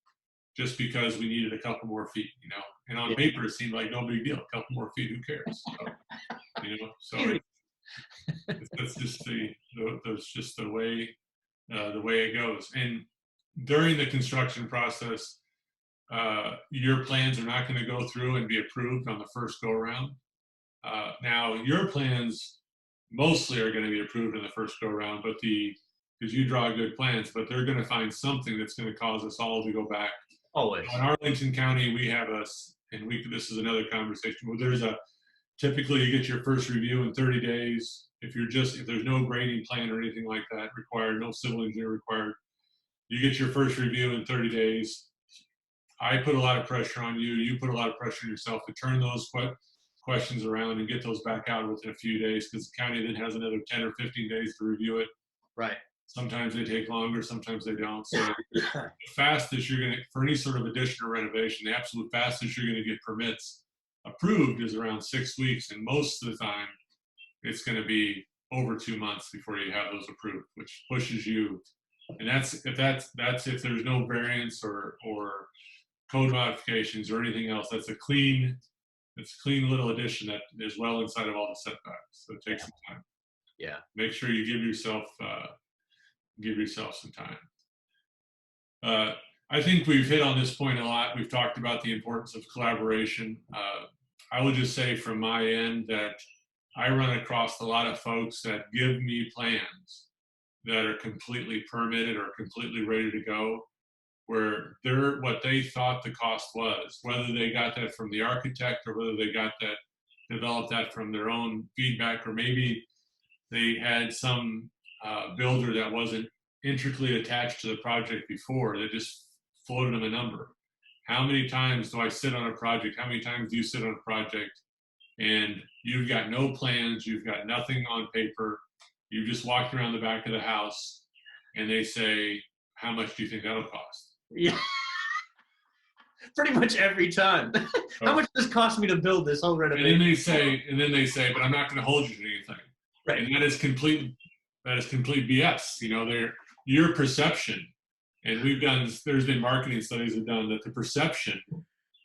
just because we needed a couple more feet, And on paper, it seemed like no big deal. A couple more feet, who cares? So, that's just the way it goes. And during the construction process, your plans are not going to go through and be approved on the first go around. Now, your plans mostly are going to be approved in the first go around, because you draw good plans, but they're going to find something that's going to cause us all to go back. Always. In Arlington County, we have this is another conversation, where typically you get your first review in 30 days. If there's no grading plan or anything like that required, no civil engineer required, you get your first review in 30 days. I put a lot of pressure on you. You put a lot of pressure on yourself to turn those questions around and get those back out within a few days, because the county then has another 10 or 15 days to review it. Right. Sometimes they take longer, sometimes they don't. So the fastest you're going to, for any sort of addition or renovation, the absolute fastest you're going to get permits approved is around 6 weeks, and most of the time it's going to be over 2 months before you have those approved, which pushes you. And that's if there's no variance or code modifications or anything else. That's a clean little addition that is well inside of all the setbacks. So it takes some time. Yeah. Make sure you give yourself some time. I think we've hit on this point a lot. We've talked about the importance of collaboration. I will just say from my end that I run across a lot of folks that give me plans that are completely permitted or completely ready to go, where they're what they thought the cost was, whether they got that from the architect or whether they developed that from their own feedback, or maybe they had some builder that wasn't intricately attached to the project before, that just floated them a number. How many times do I sit on a project? How many times do you sit on a project and you've got no plans, you've got nothing on paper, you just walked around the back of the house, and they say, how much do you think that'll cost? Yeah. Pretty much every time. How much does it cost me to build this whole renovation? And then they say, but I'm not going to hold you to anything. Right. And that is complete BS. You know, your perception, and there's been marketing studies have done that the perception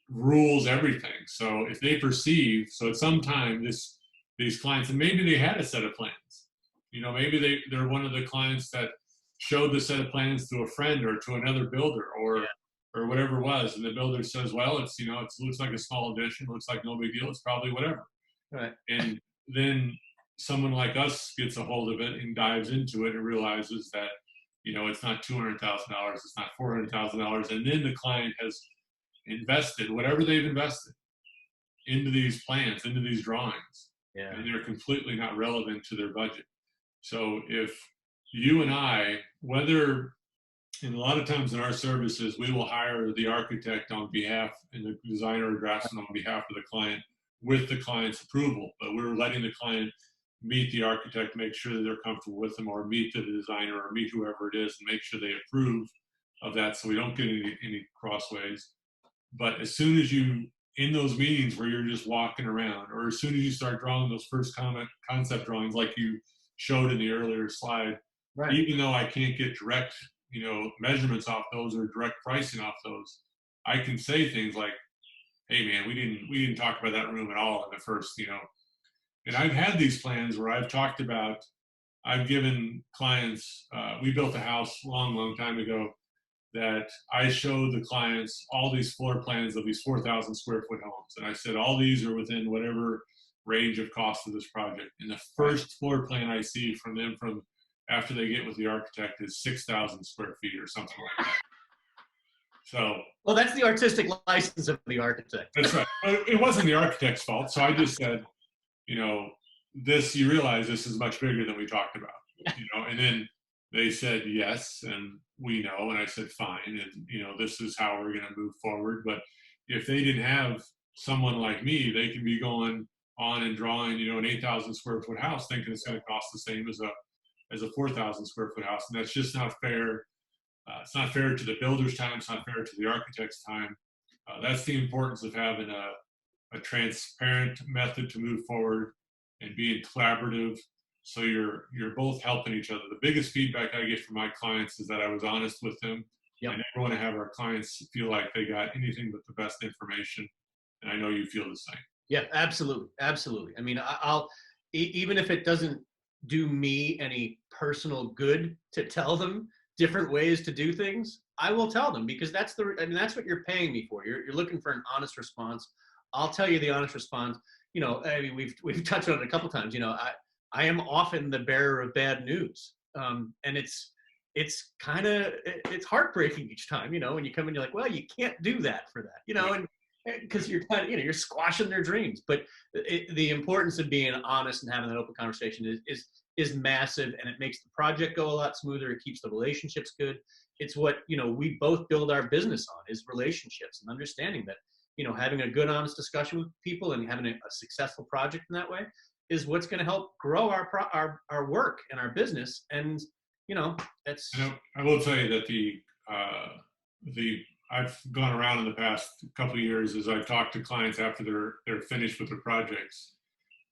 rules everything. So if they perceive, so at some time these clients, and maybe they had a set of plans, you know, maybe they're one of the clients that showed the set of plans to a friend or to another builder or whatever it was, and the builder says, well, it looks like a small addition, looks like no big deal, it's probably whatever. Right. And then someone like us gets a hold of it and dives into it and realizes that, you know, it's not $200,000, it's not $400,000, and then the client has invested whatever they've invested into these plans, into these drawings, and they're completely not relevant to their budget. So if you and I, and a lot of times in our services, we will hire the architect on behalf and the designer or draftsman on behalf of the client with the client's approval, but we're letting the client meet the architect, make sure that they're comfortable with them, or meet the designer or meet whoever it is and make sure they approve of that so we don't get any crossways. But as soon as in those meetings where you're just walking around, or as soon as you start drawing those first concept drawings like you showed in the earlier slide, right, even though I can't get direct, you know, measurements off those or direct pricing off those, I can say things like, hey man, we didn't talk about that room at all in the first, you know. And I've had these plans where I've given clients, we built a house long time ago that I showed the clients all these floor plans of these 4,000 square foot homes. And I said, all these are within whatever range of cost of this project. And the first floor plan I see from them from after they get with the architect is 6,000 square feet or something like that. So, well, that's the artistic license of the architect. That's right. But it wasn't the architect's fault. So I just said, you know, you realize this is much bigger than we talked about, you know, and then they said yes, and we know, and I said fine, and you know, this is how we're going to move forward. But if they didn't have someone like me, they could be going on and drawing, you know, an 8,000 square foot house, thinking it's going to cost the same as a 4,000 square foot house, and that's just not fair. It's not fair to the builder's time. It's not fair to the architect's time. That's the importance of having a transparent method to move forward and being collaborative. So you're both helping each other. The biggest feedback I get from my clients is that I was honest with them. Yep. I never want to have our clients feel like they got anything but the best information. And I know you feel the same. Yeah, absolutely. Absolutely. I mean, I'll, even if it doesn't do me any personal good to tell them different ways to do things, I will tell them, because that's what you're paying me for. You're looking for an honest response. I'll tell you the honest response. You know, I mean, we've touched on it a couple times. You know, I am often the bearer of bad news, and it's heartbreaking each time. You know, when you come in, you're like, well, you can't do that for that. You know, and because you're kind of, you know, you're squashing their dreams. But the importance of being honest and having that open conversation is massive, and it makes the project go a lot smoother. It keeps the relationships good. It's what, you know, we both build our business on, is relationships, and understanding that, you know, having a good, honest discussion with people and having a successful project in that way is what's going to help grow our work and our business. And, you know, that's. I will tell you that the I've gone around in the past couple of years as I've talked to clients after they're finished with their projects,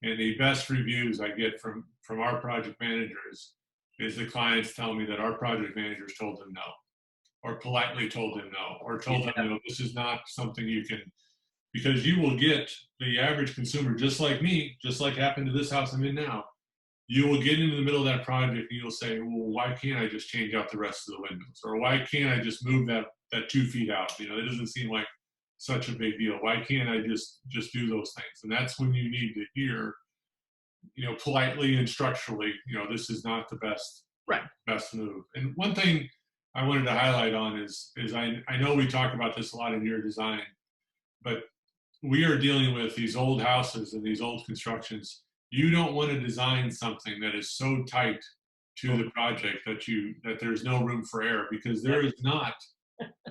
and the best reviews I get from our project managers is the clients tell me that our project managers told them no, or politely told them no, or told them, Yeah. no, this is not something you can, because you will get the average consumer, just like me, just like happened to this house I'm in now. You will get into the middle of that project and you'll say, well, why can't I just change out the rest of the windows? Or why can't I just move that 2 feet out? You know, it doesn't seem like such a big deal. Why can't I just do those things? And that's when you need to hear, you know, politely and structurally, you know, this is not the Right. best move. And one thing I wanted to highlight on is I know we talk about this a lot in your design, but we are dealing with these old houses and these old constructions. You don't want to design something that is so tight to the project that there's no room for error, because there is not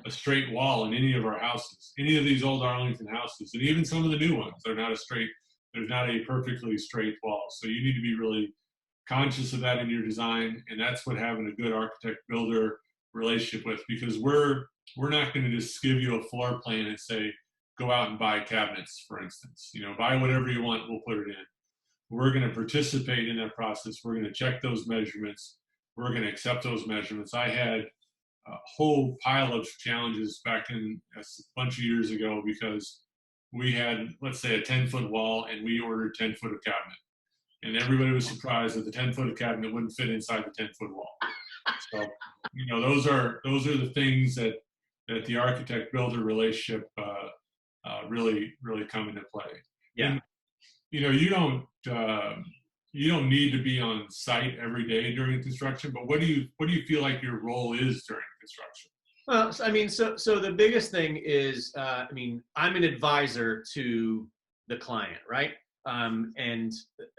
a straight wall in any of our houses. Any of these old Arlington houses, and even some of the new ones, they're not a straight, there's not a perfectly straight wall. So you need to be really conscious of that in your design, and that's what having a good architect builder relationship with, because we're not going to just give you a floor plan and say, go out and buy cabinets, for instance. You know, buy whatever you want, we'll put it in. We're going to participate in that process. We're going to check those measurements. We're going to accept those measurements. I had a whole pile of challenges back in a bunch of years ago because we had, let's say, a 10-foot wall and we ordered 10 foot of cabinet. And everybody was surprised that the 10-foot of cabinet wouldn't fit inside the 10-foot wall. So, you know, those are the things that the architect builder relationship really come into play. Yeah. And, you know, you don't need to be on site every day during construction, but what do you feel like your role is during construction? Well, I mean, so the biggest thing is, I mean, I'm an advisor to the client, right? And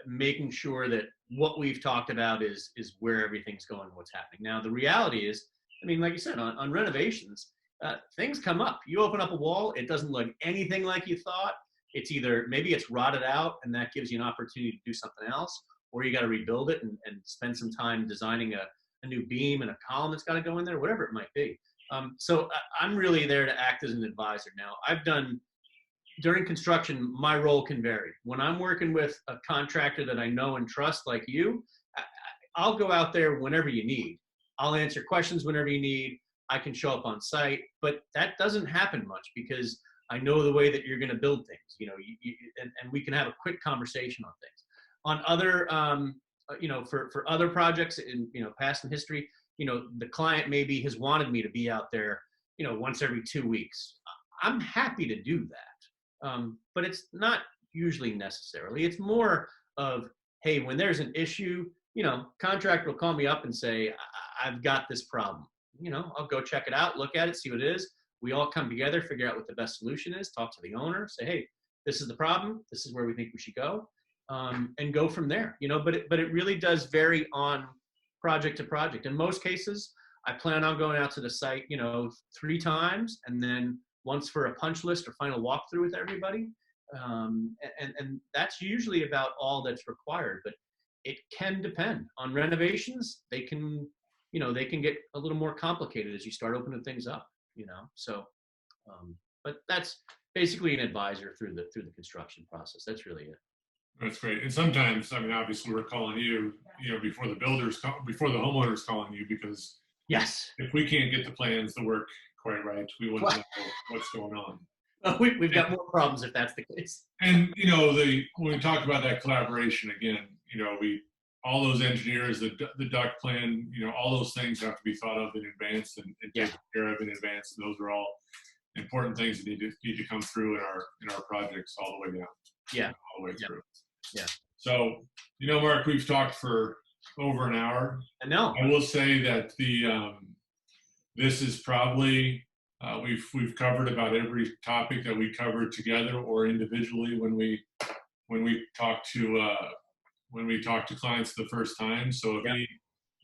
making sure that what we've talked about is where everything's going, what's happening. Now, the reality is, I mean, like you said, on renovations, things come up. You open up a wall, it doesn't look anything like you thought. It's either maybe it's rotted out, and that gives you an opportunity to do something else, or you got to rebuild it and spend some time designing a new beam and a column that's got to go in there, whatever it might be. So I'm really there to act as an advisor. Now, I've done, during construction, my role can vary. When I'm working with a contractor that I know and trust, like you, I'll go out there whenever you need. I'll answer questions whenever you need. I can show up on site, but that doesn't happen much because I know the way that you're going to build things, you know, and we can have a quick conversation on things. On other, you know, for other projects in, you know, past in history, you know, the client maybe has wanted me to be out there, you know, once every 2 weeks. I'm happy to do that. But it's not usually necessarily. It's more of, hey, when there's an issue, you know, contractor will call me up and say, I've got this problem. You know, I'll go check it out, look at it, see what it is. We all come together, figure out what the best solution is, talk to the owner, say, hey, this is the problem. This is where we think we should go, and go from there. You know, but it really does vary on project to project. In most cases, I plan on going out to the site, you know, 3 times, and then once for a punch list or final walkthrough with everybody. And that's usually about all that's required, but it can depend on renovations. They can, you know, they can get a little more complicated as you start opening things up, you know? So, but that's basically an advisor through the construction process. That's really it. That's great. And sometimes, I mean, obviously we're calling you, you know, before the homeowner's calling you, because Yes. if we can't get the plans to work quite right, we wouldn't know what's going on. We've got more problems if that's the case. And, you know, when we talk about that collaboration again, you know, all those engineers, the duct plan, you know, all those things have to be thought of in advance and taken care of in advance. And those are all important things that need to come through in our projects all the way down. Yeah. All the way through. Yeah. So, you know, Mark, we've talked for over an hour. I know. I will say that this is probably we've covered about every topic that we covered together or individually when we talk to clients the first time. So if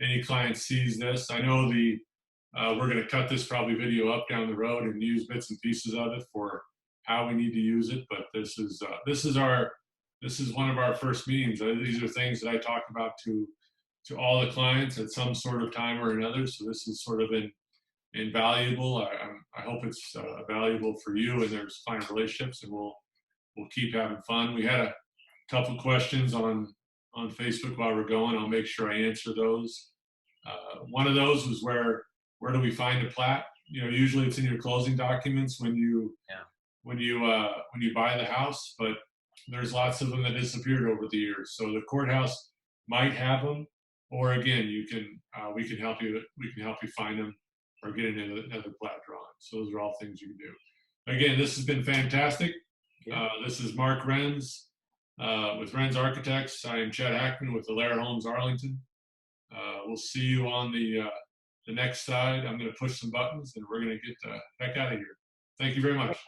any client sees this, I know we're going to cut this probably video up down the road and use bits and pieces of it for how we need to use it. But this is one of our first meetings. These are things that I talk about to all the clients at some sort of time or another. So this is sort of invaluable. I hope it's valuable for you, and there's fine relationships, and we'll keep having fun. We had a couple questions on Facebook while we're going. I'll make sure I answer those. One of those was where do we find a plat? You know, usually it's in your closing documents when you Yeah. when you buy the house, but there's lots of them that disappeared over the years. So the courthouse might have them, or again, you can we can help you find them or get another plat drawing. So those are all things you can do. Again, this has been fantastic. Yeah. This is Mark Renz with Renz Architects. I am Chet Hackman with Alair Homes Arlington. We'll see you on the next side. I'm going to push some buttons and we're going to get the heck out of here. Thank you very much.